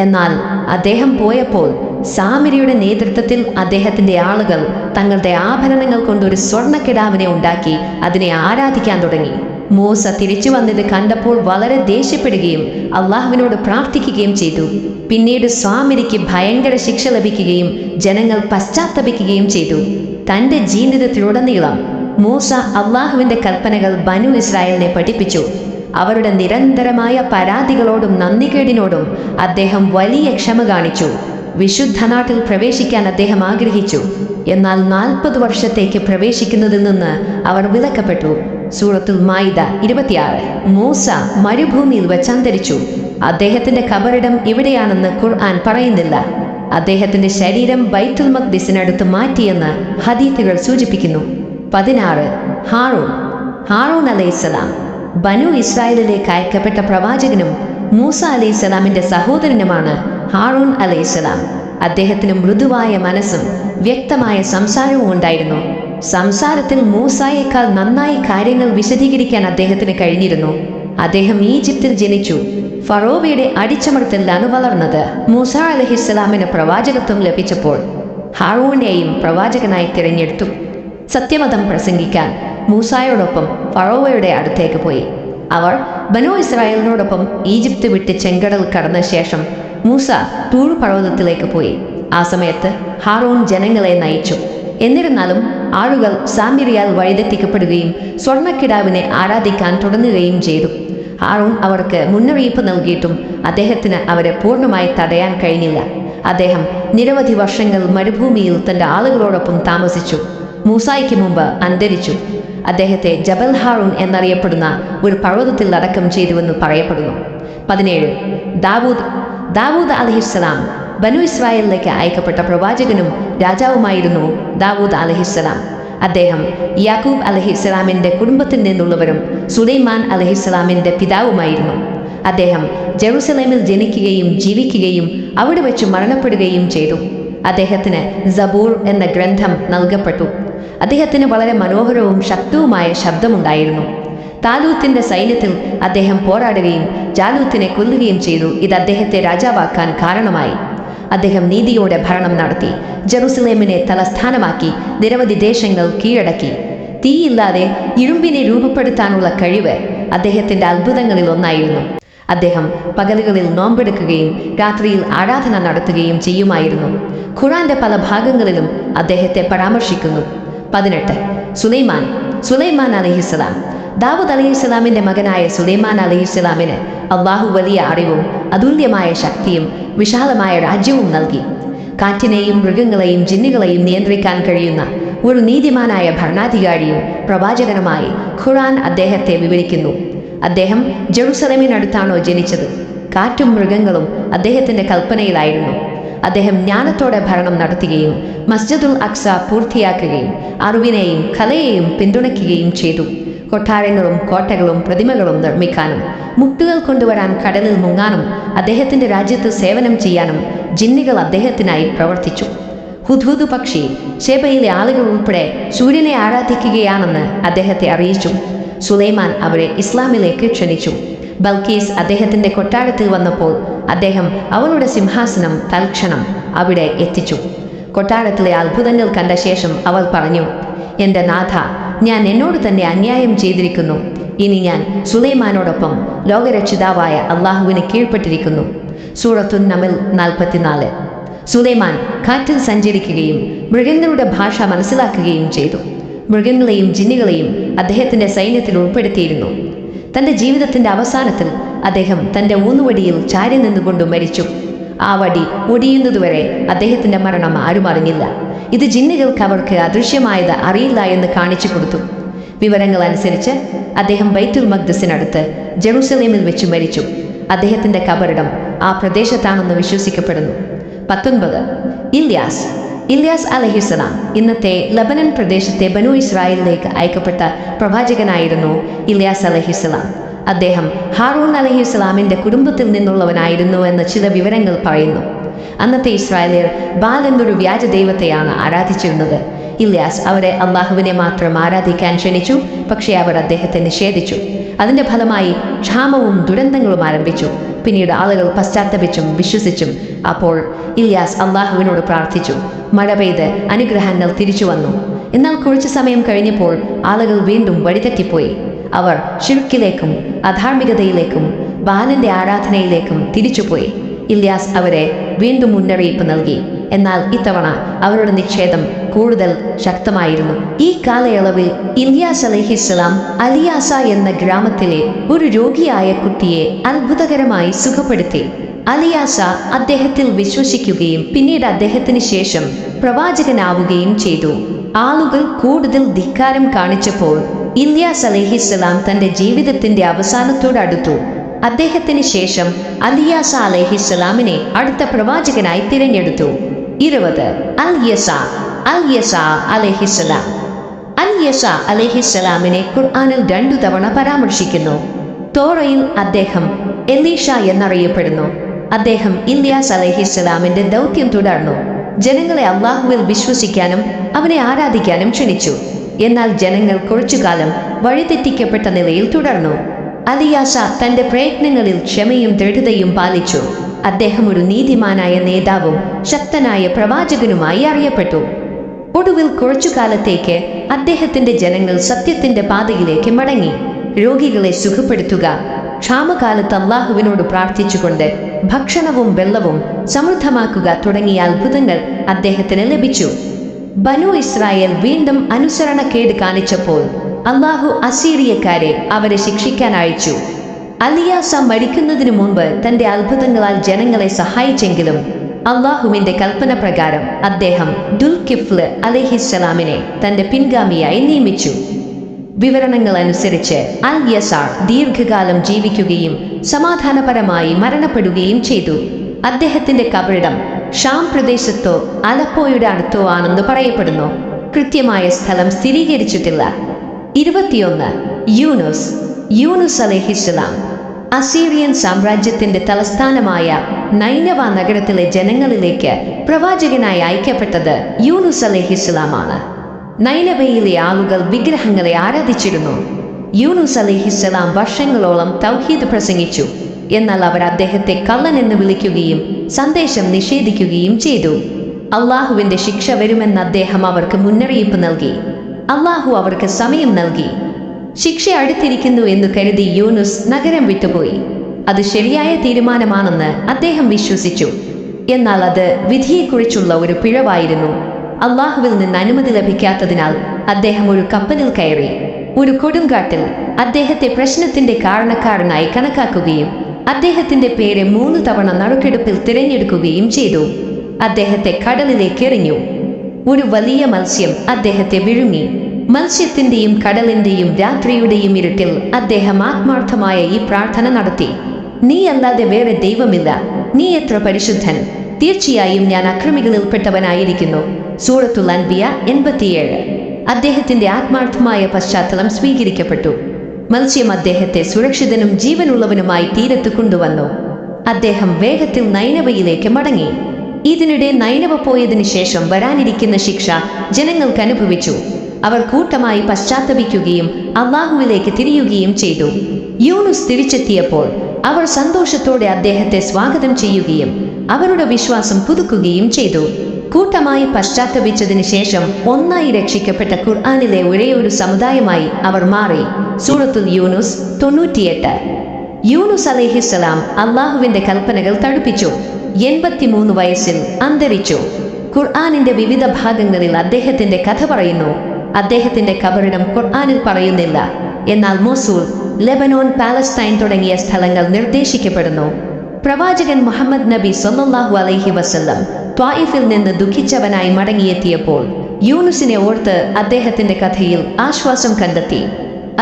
എന്നാൽ അദ്ദേഹം പോയപ്പോൾ സാമിരിയുടെ നേതൃത്വത്തിൽ അദ്ദേഹത്തിന്റെ ആളുകൾ തങ്ങളുടെ ആഭരണങ്ങൾ കൊണ്ടൊരു സ്വർണ്ണക്കിടാവിനെ ഉണ്ടാക്കി അതിനെ ആരാധിക്കാൻ തുടങ്ങി. മൂസ തിരിച്ചു വന്നത് കണ്ടപ്പോൾ വളരെ ദേഷ്യപ്പെടുകയും അള്ളാഹുവിനോട് പ്രാർത്ഥിക്കുകയും ചെയ്തു. പിന്നീട് സ്വാമിരിക്ക് ഭയങ്കര ശിക്ഷ ലഭിക്കുകയും ജനങ്ങൾ പശ്ചാത്തപിക്കുകയും ചെയ്തു. തൻ്റെ ജീവിതത്തിലുടനീളം മൂസ അള്ളാഹുവിൻ്റെ കൽപ്പനകൾ ബനു ഇസ്രായേലിനെ പഠിപ്പിച്ചു. അവരുടെ നിരന്തരമായ പരാതികളോടും നന്ദികേടിനോടും അദ്ദേഹം വലിയ ക്ഷമ കാണിച്ചു. വിശുദ്ധ നാട്ടിൽ പ്രവേശിക്കാൻ അദ്ദേഹം ആഗ്രഹിച്ചു. എന്നാൽ 40 വർഷത്തേക്ക് പ്രവേശിക്കുന്നതിൽ നിന്ന് അവർ വിലക്കപ്പെട്ടു. സൂറത്തുൽ മാഇദ 26. മൂസ മരുഭൂമിയിൽ വച്ചന്തരിച്ചു. അദ്ദേഹത്തിന്റെ ഖബറിടം ഇവിടെയാണെന്ന് ഖുർആൻ പറയുന്നില്ല. അദ്ദേഹത്തിന്റെ ശരീരം ബൈത്തുൽ മഖ്ദിസിനടുത്ത് മാറ്റിയെന്ന് ഹദീത്തുകൾ സൂചിപ്പിക്കുന്നു. 16. ഹാറൂൺ അലൈഹിസ്സലാം ബനു ഇസ്രായേലിലേക്ക് അയക്കപ്പെട്ട പ്രവാചകനും മൂസ അലൈഹിസ്സലാമിന്റെ സഹോദരനുമാണ് ഹാറൂൺ അലൈഹിസ്സലാം. അദ്ദേഹത്തിന് മൃദുവായ മനസ്സും വ്യക്തമായ സംസാരവും ഉണ്ടായിരുന്നു. സംസാരത്തിൽ മൂസായേക്കാൾ നന്നായി കാര്യങ്ങൾ വിശദീകരിക്കാൻ അദ്ദേഹത്തിന് കഴിഞ്ഞിരുന്നു. അദ്ദേഹം ഈജിപ്തിൽ ജനിച്ചു. ഫറോവയുടെ അടിച്ചമർത്തലിലാണ് വളർന്നത്. മൂസ അലൈഹിസ്സലാമിന് പ്രവാചകത്വം ലഭിച്ചപ്പോൾ ഹാറൂനെയും പ്രവാചകനായി തിരഞ്ഞെടുത്തു. സത്യമതം പ്രസംഗിക്കാൻ മൂസായോടൊപ്പം ഫറോവയുടെ അടുത്തേക്ക് പോയി. അവർ ബനു ഇസ്രായേലിനോടൊപ്പം ഈജിപ്ത് വിട്ട് ചെങ്കടൽ കടന്ന ശേഷം മൂസ തൂർ പർവ്വതത്തിലേക്ക് പോയി. ആ സമയത്ത് ഹാറൂൺ ജനങ്ങളെ നയിച്ചു. എന്നിരുന്നാലും ആളുകൾ സാമിരിയാൽ വഴിതെറ്റിക്കപ്പെടുകയും സ്വർണ്ണക്കിടാവിനെ ആരാധിക്കാൻ തുടങ്ങുകയും ചെയ്തു. ഹാറൂൺ അവർക്ക് മുന്നറിയിപ്പ് നൽകിയിട്ടും അദ്ദേഹത്തിന് അവരെ പൂർണ്ണമായി തടയാൻ കഴിഞ്ഞില്ല. അദ്ദേഹം നിരവധി വർഷങ്ങൾ മരുഭൂമിയിൽ തൻ്റെ ആളുകളോടൊപ്പം താമസിച്ചു. മൂസായ്ക്ക് മുമ്പ് അന്തരിച്ചു. അദ്ദേഹത്തെ ജബൽ ഹാറൂൺ എന്നറിയപ്പെടുന്ന ഒരു പർവ്വതത്തിൽ അടക്കം ചെയ്തുവെന്ന് പറയപ്പെടുന്നു. 17. ദാവൂദ് അലൈഹിസ്സലാം ബനു ഇസ്രായേലിലേക്ക് അയക്കപ്പെട്ട പ്രവാചകനും രാജാവുമായിരുന്നു ദാവൂദ് അലൈഹിസ്സലാം. അദ്ദേഹം യാക്കൂബ് അലൈഹിസ്സലാമിൻ്റെ കുടുംബത്തിൽ നിന്നുള്ളവരും സുലൈമാൻ അലൈഹിസ്സലാമിൻ്റെ പിതാവുമായിരുന്നു. അദ്ദേഹം ജെറുസലേമിൽ ജനിക്കുകയും ജീവിക്കുകയും അവിടെ വെച്ച് മരണപ്പെടുകയും ചെയ്തു. അദ്ദേഹത്തിന് സബൂർ എന്ന ഗ്രന്ഥം നൽകപ്പെട്ടു. അദ്ദേഹത്തിന് വളരെ മനോഹരവും ശക്തവുമായ ശബ്ദമുണ്ടായിരുന്നു. താലൂത്തിന്റെ സൈന്യത്തിൽ അദ്ദേഹം പോരാടുകയും ജാലൂത്തിനെ കൊല്ലുകയും ചെയ്തു. ഇത് അദ്ദേഹത്തെ രാജാവാക്കാൻ കാരണമായി. അദ്ദേഹം നീതിയോടെ ഭരണം നടത്തി. ജെറുസലേമിനെ തലസ്ഥാനമാക്കി നിരവധി ദേശങ്ങൾ കീഴടക്കി. തീയില്ലാതെ ഇരുമ്പിനെ രൂപപ്പെടുത്താനുള്ള കഴിവ് അദ്ദേഹത്തിന്റെ അത്ഭുതങ്ങളിൽ ഒന്നായിരുന്നു. അദ്ദേഹം പകലുകളിൽ നോമ്പെടുക്കുകയും രാത്രിയിൽ ആരാധന നടത്തുകയും ചെയ്യുമായിരുന്നു. ഖുർആന്റെ പല ഭാഗങ്ങളിലും അദ്ദേഹത്തെ പരാമർശിക്കുന്നു. 18. സുലൈമാൻ അലൈഹിസ്സലാം. ദാവൂദ് അലൈഹിസ്സലാമിന്റെ മകനായ സുലൈമാൻ അലൈഹിസ്സലാമിന് അള്ളാഹു വലിയ അറിവും അതുല്യമായ ശക്തിയും വിശാലമായ രാജ്യവും നൽകി. കാറ്റിനെയും മൃഗങ്ങളെയും ജിന്നുകളെയും നിയന്ത്രിക്കാൻ കഴിയുന്ന ഒരു നീതിമാനായ ഭരണാധികാരിയും പ്രവാചകനുമായി ഖുർആൻ അദ്ദേഹത്തെ വിവരിക്കുന്നു. അദ്ദേഹം ജെറുസലേമിനടുത്താണോ ജനിച്ചത്? കാറ്റും മൃഗങ്ങളും അദ്ദേഹത്തിന്റെ കൽപ്പനയിലായിരുന്നു. അദ്ദേഹം ജ്ഞാനത്തോടെ ഭരണം നടത്തുകയും മസ്ജിദുൽ അക്സ പൂർത്തിയാക്കുകയും അറിവിനെയും കലയെയും പിന്തുണയ്ക്കുകയും ചെയ്തു. കൊട്ടാരങ്ങളും കോട്ടകളും പ്രതിമകളും നിർമ്മിക്കാനും മുട്ടുകൾ കൊണ്ടുവരാൻ കടലിൽ മുങ്ങാനും അദ്ദേഹത്തിന്റെ രാജ്യത്ത് സേവനം ചെയ്യാനും ജിന്നുകൾ അദ്ദേഹത്തിനായി പ്രവർത്തിച്ചു. ഹുദ്ഹുദ് പക്ഷി ഷേബയിലെ ആളുകൾ ഉൾപ്പെടെ സൂര്യനെ ആരാധിക്കുകയാണെന്ന് അദ്ദേഹത്തെ അറിയിച്ചു. സുലൈമാൻ അവരെ ഇസ്ലാമിലേക്ക് ക്ഷണിച്ചു. ബൽക്കീസ് അദ്ദേഹത്തിന്റെ കൊട്ടാരത്തിൽ വന്നപ്പോൾ അദ്ദേഹം അവളുടെ സിംഹാസനം തൽക്ഷണം അവിടെ എത്തിച്ചു. കൊട്ടാരത്തിലെ അത്ഭുതങ്ങൾ കണ്ട ശേഷം അവൾ പറഞ്ഞു, എൻ്റെ നാഥ, ഞാൻ എന്നോട് തന്നെ അന്യായം ചെയ്തിരിക്കുന്നു. ഇനി ഞാൻ സുലൈമാനോടൊപ്പം ലോകരക്ഷിതാവായ അള്ളാഹുവിന് കീഴ്പ്പെട്ടിരിക്കുന്നു. സൂറത്തുൻ നമൽ 44. സുലൈമാൻ കാറ്റിൽ സഞ്ചരിക്കുകയും മൃഗങ്ങളുടെ ഭാഷ മനസ്സിലാക്കുകയും ചെയ്തു. മൃഗങ്ങളെയും ജിന്നുകളെയും അദ്ദേഹത്തിന്റെ സൈന്യത്തിൽ ഉൾപ്പെടുത്തിയിരുന്നു. തൻ്റെ ജീവിതത്തിന്റെ അവസാനത്തിൽ അദ്ദേഹം തൻ്റെ ഊന്നുവടിയിൽ ചാരി നിന്നുകൊണ്ട് മരിച്ചു. ആ വടി ഒടിയുന്നതുവരെ അദ്ദേഹത്തിന്റെ മരണം ആരും അറിഞ്ഞില്ല. ഇത് ജിന്നുകൾക്ക് അവർക്ക് അദൃശ്യമായത് അറിയില്ല എന്ന് കാണിച്ചു കൊടുത്തു. വിവരങ്ങൾ അനുസരിച്ച് അദ്ദേഹം ബൈത്തുൽ മഖ്ദിസിനടുത്ത് ജെറുസലേമിൽ വെച്ച് മരിച്ചു. അദ്ദേഹത്തിന്റെ ഖബറിടം ആ പ്രദേശത്താണെന്ന് വിശ്വസിക്കപ്പെടുന്നു. 19. ഇല്യാസ് അലൈഹിസ്സലാം. ഇന്നത്തെ ലബനൻ പ്രദേശത്തെ ബനു ഇസ്രായേലിലേക്ക് അയക്കപ്പെട്ട പ്രവാചകനായിരുന്നു ഇല്യാസ് അലൈഹിസ്സലാം. അദ്ദേഹം ഹാറൂൺ അലൈഹിസ്സലാമിന്റെ കുടുംബത്തിൽ നിന്നുള്ളവനായിരുന്നു എന്ന് ചില വിവരങ്ങൾ പറയുന്നു. അന്നത്തെ ഇസ്രായേലിയർ ബാൽ എന്നൊരു വ്യാജ ദൈവത്തെയാണ് ആരാധിച്ചിരുന്നത്. ഇല്യാസ് അവരെ അള്ളാഹുവിനെ മാത്രം ആരാധിക്കാൻ ക്ഷണിച്ചു. പക്ഷേ അവർ അദ്ദേഹത്തെ നിഷേധിച്ചു. അതിന്റെ ഫലമായി ക്ഷാമവും ദുരന്തങ്ങളും ആരംഭിച്ചു. പിന്നീട് ആളുകൾ പശ്ചാത്തപിച്ചും വിശ്വസിച്ചും. അപ്പോൾ ഇല്യാസ് അള്ളാഹുവിനോട് പ്രാർത്ഥിച്ചു. മഴ പെയ്ത് അനുഗ്രഹങ്ങൾ തിരിച്ചു വന്നു. എന്നാൽ കുറച്ചു സമയം കഴിഞ്ഞപ്പോൾ ആളുകൾ വീണ്ടും വഴിതെറ്റിപ്പോയി. അവർ ശിർക്കിലേക്കും അധാർമികതയിലേക്കും ബാലന്റെ ആരാധനയിലേക്കും തിരിച്ചുപോയി. ഇല്യാസ് അവരെ വീണ്ടും മുന്നറിയിപ്പ് നൽകി. എന്നാൽ ഇത്തവണ അവരുടെ നിഷേധം കൂടുതൽ ശക്തമായിരുന്നു. ഈ കാലയളവിൽ ഇല്യാസ് അലൈഹിസ്സലാം അലിയാസ എന്ന ഗ്രാമത്തിലെ ഒരു രോഗിയായ കുട്ടിയെ അത്ഭുതകരമായി സുഖപ്പെടുത്തി. അലിയാസ അദ്ദേഹത്തിൽ വിശ്വസിക്കുകയും പിന്നീട് അദ്ദേഹത്തിന് ശേഷം പ്രവാചകനാവുകയും ചെയ്തു. ആളുകൾ കൂടുതൽ ധിക്കാരം കാണിച്ചപ്പോൾ ഇല്യാസ് അലൈഹിസ്സലാം തന്റെ ജീവിതത്തിന്റെ അവസാനത്തോടടുത്തു. അദ്ദേഹത്തിന് ശേഷം അലിയാസ അലൈഹിസ്സലാമിനെ അടുത്ത പ്രവാചകനായി തിരഞ്ഞെടുത്തു. 20 അൽയസ അലൈഹിസ്സലാം. അൽയസ അലൈഹിസ്സലാമിനെ ഖുർആനിൽ 2 തവണ പരാമർശിക്കുന്നു. തോറയിൽ അദ്ദേഹം എലീഷ എന്നറിയപ്പെടുന്നു. അദ്ദേഹം ഇല്യാസ് അലൈഹിസ്സലാമിന്റെ ദൗത്യം തുടർന്നു. ജനങ്ങളെ അള്ളാഹുവിൽ വിശ്വസിക്കാനും അവനെ ആരാധിക്കാനും ക്ഷണിച്ചു. എന്നാൽ ജനങ്ങൾ കുറച്ചുകാലം വഴിതെറ്റിക്കപ്പെട്ട നിലയിൽ തുടർന്നു. അലിയാസ തന്റെ പ്രയത്നങ്ങളിൽ ക്ഷമയും ദൃഢതയും പാലിച്ചു. അദ്ദേഹം ഒരു നീതിമാനായ നേതാവും ശക്തനായ പ്രവാചകനുമായി അറിയപ്പെട്ടു. ഒടുവിൽ കുറച്ചുകാലത്തേക്ക് അദ്ദേഹത്തിന്റെ ജനങ്ങൾ സത്യത്തിന്റെ പാതയിലേക്ക് മടങ്ങി. രോഗികളെ സുഖപ്പെടുത്തുക, ക്ഷാമകാലത്ത് അള്ളാഹുവിനോട് പ്രാർത്ഥിച്ചുകൊണ്ട് ഭക്ഷണവും വെള്ളവും സമൃദ്ധമാക്കുക തുടങ്ങിയ അത്ഭുതങ്ങൾ അദ്ദേഹത്തിന് ലഭിച്ചു. ബനു ഇസ്രായേൽ വീണ്ടും അനുസരണക്കേട് കാണിച്ചപ്പോൾ അള്ളാഹു അസീറിയക്കാരെ അവരെ ശിക്ഷിക്കാൻ അയച്ചു. അലിയാസ മരിക്കുന്നതിനു മുൻപ് തന്റെ അത്ഭുതങ്ങളാൽ ജനങ്ങളെ സഹായിച്ചെങ്കിലും അള്ളാഹുവിന്റെ കൽപ്പന പ്രകാരം അദ്ദേഹം ദുൽകിഫ്ല് അലൈഹിസ്സലാമിനെ തന്റെ പിൻഗാമിയായി നിയമിച്ചു. വിവരണങ്ങൾ അനുസരിച്ച് അൽയസാർ ദീർഘകാലം ജീവിക്കുകയും സമാധാനപരമായി മരണപ്പെടുകയും ചെയ്തു. അദ്ദേഹത്തിന്റെ കബറിടം ഷാം പ്രദേശത്തോ അലപ്പോയുടെ അടുത്തോ ആണെന്ന് പറയപ്പെടുന്നു. കൃത്യമായ സ്ഥലം സ്ഥിരീകരിച്ചിട്ടില്ല. 21 യൂനുസ് അലൈഹിസ്സലാം. അസീറിയൻ സാമ്രാജ്യത്തിന്റെ തലസ്ഥാനമായ നൈനവ നഗരത്തിലെ ജനങ്ങളിലേക്ക് പ്രവാചകനായി അയക്കപ്പെട്ടത് യൂനുസ് അലൈഹിസ്സലാമാണ്. നൈനവയിലെ ആളുകൾ വിഗ്രഹങ്ങളെ ആരാധിച്ചിരുന്നു. യൂനുസ് അലൈഹിസ്സലാം വർഷങ്ങളോളം തൗഹീദ് പ്രസംഗിച്ചു. എന്നാൽ അവർ അദ്ദേഹത്തെ കള്ളൻ എന്ന് വിളിക്കുകയും സന്ദേശം നിഷേധിക്കുകയും ചെയ്തു. അള്ളാഹുവിന്റെ ശിക്ഷ വരുമെന്ന് അദ്ദേഹം അവർക്ക് മുന്നറിയിപ്പ് നൽകി. അള്ളാഹു അവർക്ക് സമയം നൽകി. ശിക്ഷ അടുത്തിരിക്കുന്നു എന്ന് കരുതി യൂനുസ് നഗരം വിട്ടുപോയി. അത് ശരിയായ തീരുമാനമാണെന്ന് അദ്ദേഹം വിശ്വസിച്ചു. എന്നാൽ അത് വിധിയെക്കുറിച്ചുള്ള ഒരു പിഴവായിരുന്നു. അള്ളാഹുവിൽ നിന്ന് അനുമതി ലഭിക്കാത്തതിനാൽ അദ്ദേഹം ഒരു കപ്പലിൽ കയറി. ഒരു കൊടുങ്കാട്ടിൽ അദ്ദേഹത്തെ പ്രശ്നത്തിന്റെ കാരണക്കാരനായി കണക്കാക്കുകയും അദ്ദേഹത്തിന്റെ പേര് 3 തവണ നറുക്കെടുപ്പിൽ തിരഞ്ഞെടുക്കുകയും ചെയ്തു. അദ്ദേഹത്തെ കടലിലേക്ക് എറിഞ്ഞു. ഒരു വലിയ മത്സ്യം അദ്ദേഹത്തെ വിഴുങ്ങി. മത്സ്യത്തിന്റെയും കടലിന്റെയും രാത്രിയുടെയും ഇരുട്ടിൽ അദ്ദേഹം ആത്മാർത്ഥമായ ഈ പ്രാർത്ഥന നടത്തി: നീ അല്ലാതെ വേറെ ദൈവമില്ല, നീ എത്ര പരിശുദ്ധൻ, തീർച്ചയായും ഞാൻ അക്രമികളിൽപ്പെട്ടവനായിരിക്കുന്നു. സൂറത്തുൽ അൻബിയ 87. അദ്ദേഹത്തിന്റെ ആത്മാർത്ഥമായ പശ്ചാത്തലം സ്വീകരിക്കപ്പെട്ടു. മത്സ്യം അദ്ദേഹത്തെ സുരക്ഷിതനും ജീവനുള്ളവനുമായി തീരത്ത് കൊണ്ടുവന്നു. അദ്ദേഹം വേഗത്തിൽ നൈനവയിലേക്ക് മടങ്ങി. ഇതിനിടെ നൈനവ പോയതിനു ശേഷം വരാനിരിക്കുന്ന ശിക്ഷ ജനങ്ങൾക്ക് അനുഭവിച്ചു. അവർ കൂട്ടമായി പശ്ചാത്തപിക്കുകയും അള്ളാഹുവിലേക്ക് തിരിയുകയും ചെയ്തു. യൂനുസ് തിരിച്ചെത്തിയപ്പോൾ അവർ സന്തോഷത്തോടെ അദ്ദേഹത്തെ സ്വാഗതം ചെയ്യുകയും അവരുടെ വിശ്വാസം പുതുക്കുകയും ചെയ്തു. കൂട്ടമായി പശ്ചാത്തപിച്ചതിന് ശേഷം ഒന്നായി രക്ഷിക്കപ്പെട്ട ഖുർആനിലെ ഒരേയൊരു സമുദായമായി അവർ മാറി. സൂറത്തുൽ യൂനുസ് 98. യൂനുസ് അലൈഹിസ്സലാം അള്ളാഹുവിന്റെ കൽപ്പനകൾ തടുപ്പിച്ചു. 83 വയസ്സിൽ അന്തരിച്ചു. ഖുർആനിന്റെ വിവിധ ഭാഗങ്ങളിൽ അദ്ദേഹത്തിന്റെ കഥ പറയുന്നു. അദ്ദേഹത്തിന്റെ കബറിടം ഖുർആനിൽ പറയുന്നില്ല. എന്നാൽ മൊസൂൽ, ലെബനോൻ, പാലസ്തീൻ തുടങ്ങിയ സ്ഥലങ്ങൾ നിർദ്ദേശിക്കപ്പെടുന്നു. പ്രവാചകൻ മുഹമ്മദ് നബി സല്ലല്ലാഹു അലൈഹി വസല്ലം ത്വായിഫിൽ നിന്ന് ദുഃഖിച്ചവനായി മടങ്ങിയെത്തിയപ്പോൾ യൂനുസിനെ ഓർത്ത് അദ്ദേഹത്തിന്റെ കഥയിൽ ആശ്വാസം കണ്ടെത്തി.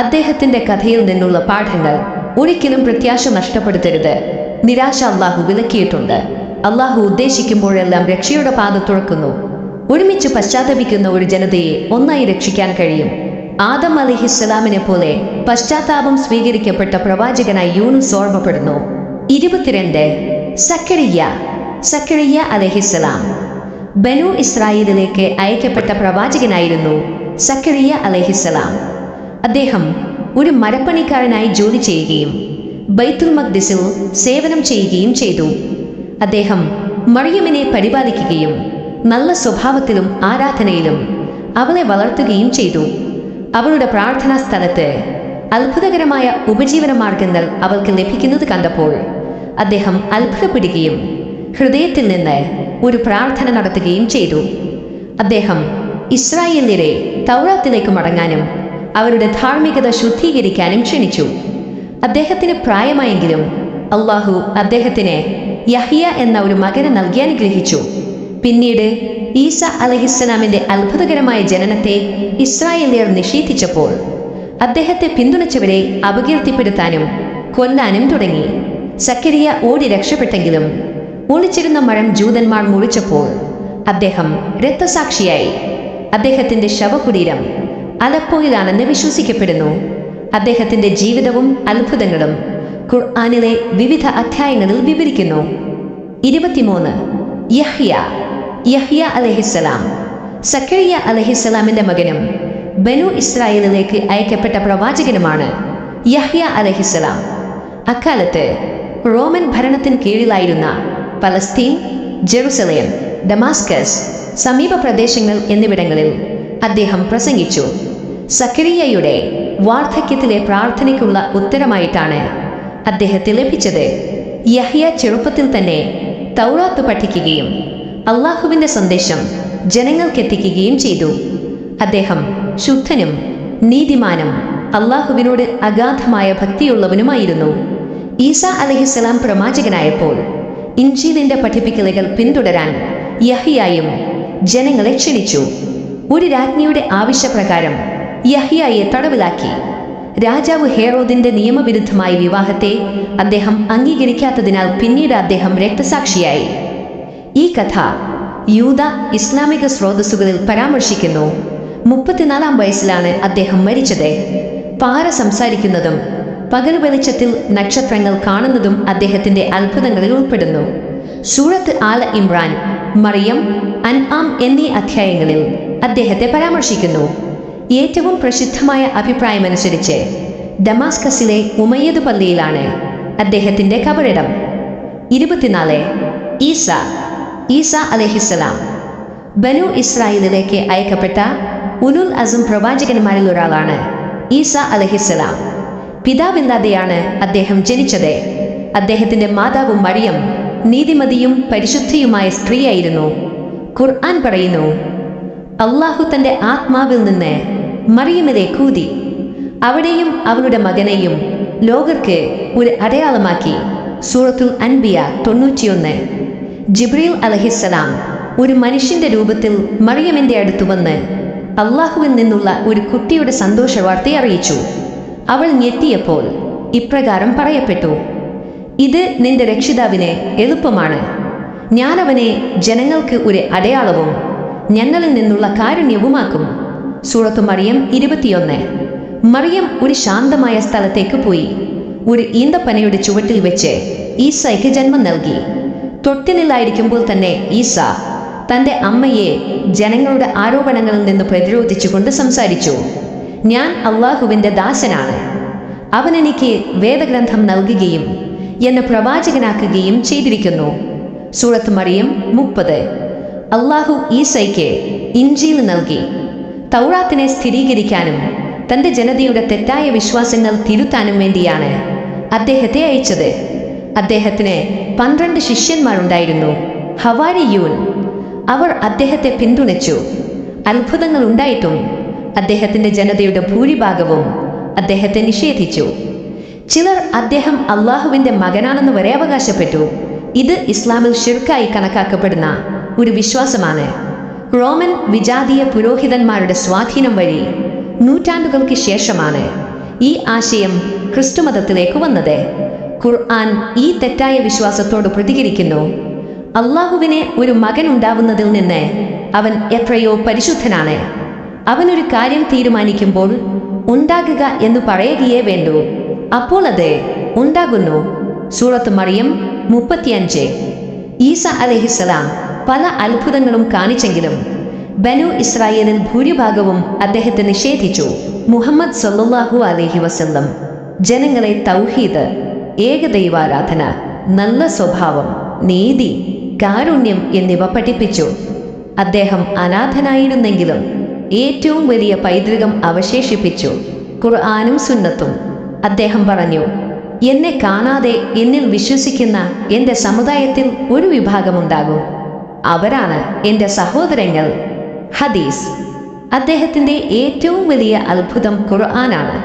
അദ്ദേഹത്തിന്റെ കഥയിൽ നിന്നുള്ള പാഠങ്ങൾ: ഒരിക്കലും പ്രത്യാശ നഷ്ടപ്പെടുത്തരുത്. നിരാശ അള്ളാഹു വിലക്കിയിട്ടുണ്ട്. അള്ളാഹു ഉദ്ദേശിക്കുമ്പോഴെല്ലാം രക്ഷയുടെ പാത തുറക്കുന്നു. ഒരുമിച്ച് പശ്ചാത്തപിക്കുന്ന ഒരു ജനതയെ ഒന്നായി രക്ഷിക്കാൻ കഴിയും. ആദം അലൈഹിസ്സലാമിനെ പോലെ പശ്ചാത്താപം സ്വീകരിക്കപ്പെട്ട പ്രവാചകനായി യൂനുസ് ഓർമ്മപ്പെടുന്നു. 22 സക്കറിയ അലൈഹിസ്സലാം. ബനു ഇസ്രായേലിലേക്ക് അയക്കപ്പെട്ട പ്രവാചകനായിരുന്നു സക്കറിയ അലൈഹിസ്സലാം. അദ്ദേഹം ഒരു മരപ്പണിക്കാരനായി ജോലി ചെയ്യുകയും ബൈത്തുൽ മഖ്ദിസിൽ സേവനം ചെയ്യുകയും ചെയ്തു. അദ്ദേഹം മറിയമിനെ പരിപാലിക്കുകയും നല്ല സ്വഭാവത്തിലും ആരാധനയിലും അവളെ വളർത്തുകയും ചെയ്തു. അവളുടെ പ്രാർത്ഥനാ സ്ഥലത്ത് അത്ഭുതകരമായ ഉപജീവന മാർഗങ്ങൾ അവൾക്ക് ലഭിക്കുന്നത് കണ്ടപ്പോൾ അദ്ദേഹം അത്ഭുതപ്പെടുകയും ഹൃദയത്തിൽ നിന്ന് ഒരു പ്രാർത്ഥന നടത്തുകയും ചെയ്തു. അദ്ദേഹം ഇസ്രായേല്യരെ തൗറാത്തിലേക്ക് മടങ്ങാനും അവരുടെ ധാർമ്മികത ശുദ്ധീകരിക്കാനും ക്ഷണിച്ചു. അദ്ദേഹത്തിന് പ്രായമായെങ്കിലും അള്ളാഹു അദ്ദേഹത്തിന് യഹ്യ എന്ന ഒരു മകനെ നൽകി അനുഗ്രഹിച്ചു. പിന്നീട് ഈസ അലൈഹിസ്സലാമിന്റെ അത്ഭുതകരമായ ജനനത്തെ ഇസ്രായേല്യർ നിഷേധിച്ചപ്പോൾ അദ്ദേഹത്തെ പിന്തുണച്ചവരെ അപകീർത്തിപ്പെടുത്താനും കൊല്ലാനും തുടങ്ങി. സക്കരിയ ഓടി രക്ഷപ്പെട്ടെങ്കിലും ഒളിച്ചിരുന്ന മരം ജൂതന്മാർ മുറിച്ചപ്പോൾ അദ്ദേഹം രക്തസാക്ഷിയായി. അദ്ദേഹത്തിന്റെ ശവകുടീരം അലപ്പോയിലാണെന്ന് വിശ്വസിക്കപ്പെടുന്നു. അദ്ദേഹത്തിന്റെ ജീവിതവും അത്ഭുതങ്ങളും ഖുർആനിലെ വിവിധ അധ്യായങ്ങളിൽ വിവരിക്കുന്നു. 23. യഹ്യ അലൈഹിസ്സലാം സക്കരിയ അലൈഹിസ്സലാമിന്റെ മകനും ബനു ഇസ്രായേലിലേക്ക് അയക്കപ്പെട്ട പ്രവാചകനുമാണ് യഹ്യ അലൈഹിസ്സലാം. അക്കാലത്ത് റോമൻ ഭരണത്തിന് കീഴിലായിരുന്ന പലസ്തീൻ, ജെറുസലേം, ഡമാസ്കസ്, സമീപ പ്രദേശങ്ങൾ എന്നിവിടങ്ങളിൽ അദ്ദേഹം പ്രസംഗിച്ചു. സക്കരിയയുടെ വാർദ്ധക്യത്തിലെ പ്രാർത്ഥനയ്ക്കുള്ള ഉത്തരമായിട്ടാണ് അദ്ദേഹത്തെ ലഭിച്ചത്. യഹ്യ ചെറുപ്പത്തിൽ തന്നെ തൗറാത്ത് പഠിക്കുകയും അള്ളാഹുവിന്റെ സന്ദേശം ജനങ്ങൾക്കെത്തിക്കുകയും ചെയ്തു. അദ്ദേഹം ശുദ്ധനും നീതിമാനും അള്ളാഹുവിനോട് അഗാധമായ ഭക്തിയുള്ളവനുമായിരുന്നു. ഈസ അലൈഹിസ്സലാം പ്രവാചകനായപ്പോൾ ഇൻജീലിന്റെ പഠിപ്പിക്കലുകൾ പിന്തുടരാൻ യഹ്യായും ജനങ്ങളെ ക്ഷണിച്ചു. ഒരു രാജ്ഞിയുടെ ആവശ്യപ്രകാരം യഹ്യായെ തടവിലാക്കി. രാജാവ് ഹേറോദിന്റെ നിയമവിരുദ്ധമായ വിവാഹത്തെ അദ്ദേഹം അംഗീകരിക്കാത്തതിനാൽ പിന്നീട് അദ്ദേഹം രക്തസാക്ഷിയായി. ഈ കഥ യൂദ ഇസ്ലാമിക സ്രോതസ്സുകളിൽ പരാമർശിക്കുന്നു. 34 വയസ്സിലാണ് അദ്ദേഹം മരിച്ചത്. പാറ സംസാരിക്കുന്നതും പകൽ വെളിച്ചത്തിൽ നക്ഷത്രങ്ങൾ കാണുന്നതും അദ്ദേഹത്തിന്റെ അത്ഭുതങ്ങളിൽ ഉൾപ്പെടുന്നു. സൂറത്ത് ആല ഇമ്രാൻ, മറിയം, അൻആം എന്നീ അധ്യായങ്ങളിൽ അദ്ദേഹത്തെ പരാമർശിക്കുന്നു. ഏറ്റവും പ്രസിദ്ധമായ അഭിപ്രായമനുസരിച്ച് ഡമാസ്കസിലെ ഉമയ്യദ് പള്ളിയിലാണ് അദ്ദേഹത്തിന്റെ കബറിടം. 24. ഈസ അലൈഹിസ്സലാം ബനു ഇസ്രായേലിലേക്ക് അയക്കപ്പെട്ട ഉലുൽ അസം പ്രവാചകന്മാരിൽ ഒരാളാണ് ഈസ അലൈഹിസ്സലാം. പിതാവില്ലാതെയാണ് അദ്ദേഹം ജനിച്ചത്. അദ്ദേഹത്തിന്റെ മാതാവ് മറിയം നീതിമതിയും പരിശുദ്ധിയുമായ സ്ത്രീയായിരുന്നു. ഖുർആൻ പറയുന്നു, അള്ളാഹു തന്റെ ആത്മാവിൽ നിന്ന് മറിയമിലേക്ക് ഊതി, അവിടെയും അവളുടെ മകനെയും ലോകർക്ക് ഒരു അടയാളമാക്കി. സൂറത്തുൽ അൻബിയ 91. ജിബ്രീൽ അലൈഹിസ്സലാം ഒരു മനുഷ്യന്റെ രൂപത്തിൽ മറിയമിന്റെ അടുത്തു വന്ന് അള്ളാഹുവിൽ നിന്നുള്ള ഒരു കുട്ടിയുടെ സന്തോഷവാർത്ത അറിയിച്ചു. അവൾ ഞെട്ടിയപ്പോൾ ഇപ്രകാരം പറയപ്പെട്ടു, ഇത് നിന്റെ രക്ഷിതാവിന് എളുപ്പമാണ്. ഞാൻ അവനെ ജനങ്ങൾക്ക് ഒരു അടയാളവും ഞങ്ങളിൽ നിന്നുള്ള കാരുണ്യവുമാക്കും. സൂറത്തു മറിയം 21. മറിയം ഒരു ശാന്തമായ സ്ഥലത്തേക്ക് പോയി ഒരു ഈന്തപ്പനയുടെ ചുവട്ടിൽ വെച്ച് ഈസയ്ക്ക് ജന്മം നൽകി. തൊട്ടിലിലായിരിക്കുമ്പോൾ തന്നെ ഈസ തൻ്റെ അമ്മയെ ജനങ്ങളുടെ ആരോപണങ്ങളിൽ നിന്ന് പ്രതിരോധിച്ചുകൊണ്ട് സംസാരിച്ചു. ഞാൻ അള്ളാഹുവിൻ്റെ ദാസനാണ്, അവൻ എനിക്ക് വേദഗ്രന്ഥം നൽകുകയും എന്നെ പ്രവാചകനാക്കുകയും ചെയ്തിരിക്കുന്നു. സൂറത്ത് മറിയം 30. അള്ളാഹു ഈസയ്ക്ക് ഇൻജീൽ നൽകി. തൗറാത്തിനെ സ്ഥിരീകരിക്കാനും തൻ്റെ ജനതയുടെ തെറ്റായ വിശ്വാസങ്ങൾ തിരുത്താനും വേണ്ടിയാണ് അദ്ദേഹത്തെ അയച്ചത്. അദ്ദേഹത്തിന് 12 ശിഷ്യന്മാരുണ്ടായിരുന്നു, ഹവാരിയൂൻ. അവർ അദ്ദേഹത്തെ പിന്തുണച്ചു. അത്ഭുതങ്ങൾ ഉണ്ടായിട്ടും അദ്ദേഹത്തിന്റെ ജനതയുടെ ഭൂരിഭാഗവും അദ്ദേഹത്തെ നിഷേധിച്ചു. ചിലർ അദ്ദേഹം അള്ളാഹുവിന്റെ മകനാണെന്ന് വരെ അവകാശപ്പെട്ടു. ഇത് ഇസ്ലാമിൽ ശിർക്കായി കണക്കാക്കപ്പെടുന്ന ഒരു വിശ്വാസമാണ്. റോമൻ വിജാതീയ പുരോഹിതന്മാരുടെ സ്വാധീനം വഴി നൂറ്റാണ്ടുകൾക്ക് ശേഷമാണ് ഈ ആശയം ക്രിസ്തുമതത്തിലേക്ക് വന്നത്. ഖുർആൻ ഈ തെറ്റായ വിശ്വാസത്തോട് പ്രതികരിക്കുന്നു. അള്ളാഹുവിന് ഒരു മകൻ ഉണ്ടാവുന്നതിൽ നിന്ന് അവൻ എത്രയോ പരിശുദ്ധനാണ്. അവനൊരു കാര്യം തീരുമാനിക്കുമ്പോൾ ഉണ്ടാകുക എന്ന് പറയുകയേ വേണ്ടൂ, അപ്പോൾ അത് ഉണ്ടാകുന്നു. സൂറത്ത് മറിയം 35. ഈസ അലൈഹിസ്സലാം പല അത്ഭുതങ്ങളും കാണിച്ചെങ്കിലും ബനു ഇസ്രായേലിൽ ഭൂരിഭാഗവും അദ്ദേഹത്തെ നിഷേധിച്ചു. മുഹമ്മദ് സല്ലല്ലാഹു അലൈഹി വസല്ലം ജനങ്ങളെ തൗഹീദ്, ഏകദൈവാരാധന, നല്ല സ്വഭാവം, നീതി, കാരുണ്യം എന്നിവ പഠിപ്പിച്ചു. അദ്ദേഹം അനാഥനായിരുന്നെങ്കിലും ഏറ്റവും വലിയ പൈതൃകം അവശേഷിപ്പിച്ചു, ഖുർആനും സുന്നത്തും. അദ്ദേഹം പറഞ്ഞു, എന്നെ കാണാതെ എന്നിൽ വിശ്വസിക്കുന്ന എൻ്റെ സമുദായത്തിൽ ഒരു വിഭാഗമുണ്ടാകും, അവരാണ് എൻ്റെ സഹോദരങ്ങൾ. ഹദീസ്. അദ്ദേഹത്തിൻ്റെ ഏറ്റവും വലിയ അത്ഭുതം ഖുർആനാണ്.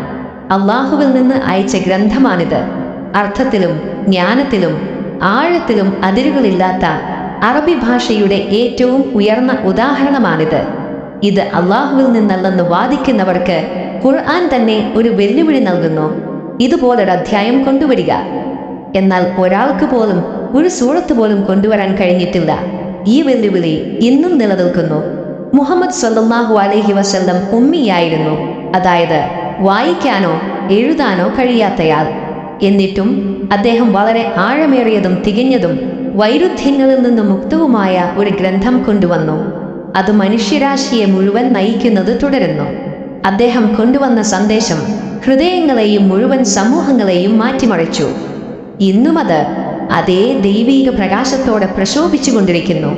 അള്ളാഹുവിൽ നിന്ന് അയച്ച ഗ്രന്ഥമാണിത്. അർത്ഥത്തിലും ജ്ഞാനത്തിലും ആഴത്തിലും അതിരുകളില്ലാത്ത അറബി ഭാഷയുടെ ഏറ്റവും ഉയർന്ന ഉദാഹരണമാണിത്. ഇത് അള്ളാഹുവിൽ നിന്നല്ലെന്ന് വാദിക്കുന്നവർക്ക് ഖുർആൻ തന്നെ ഒരു വെല്ലുവിളി നൽകുന്നു. ഇതുപോലൊരു അധ്യായം കൊണ്ടുവരിക. എന്നാൽ ഒരാൾക്ക് പോലും ഒരു സൂറത്ത് പോലും കൊണ്ടുവരാൻ കഴിഞ്ഞിട്ടില്ല. ഈ വെല്ലുവിളി ഇന്നും നിലനിൽക്കുന്നു. മുഹമ്മദ് സ്വല്ലല്ലാഹു അലൈഹി വസല്ലം ഉമ്മിയായിരുന്നു, അതായത് വായിക്കാനോ എഴുതാനോ കഴിയാത്തയാൾ. എന്നിട്ടും അദ്ദേഹം വളരെ ആഴമേറിയതും തികഞ്ഞതും വൈരുദ്ധ്യങ്ങളിൽ നിന്ന് മുക്തവുമായ ഒരു ഗ്രന്ഥം കൊണ്ടുവന്നു. അത് മനുഷ്യരാശിയെ മുഴുവൻ നയിക്കുന്നത് തുടരുന്നു. അദ്ദേഹം കൊണ്ടുവന്ന സന്ദേശം ഹൃദയങ്ങളെയും മുഴുവൻ സമൂഹങ്ങളെയും മാറ്റിമറിച്ചു. ഇന്നും അത് അതേ ദൈവീക പ്രകാശത്തോടെ പ്രശോഭിച്ചുകൊണ്ടിരിക്കുന്നു.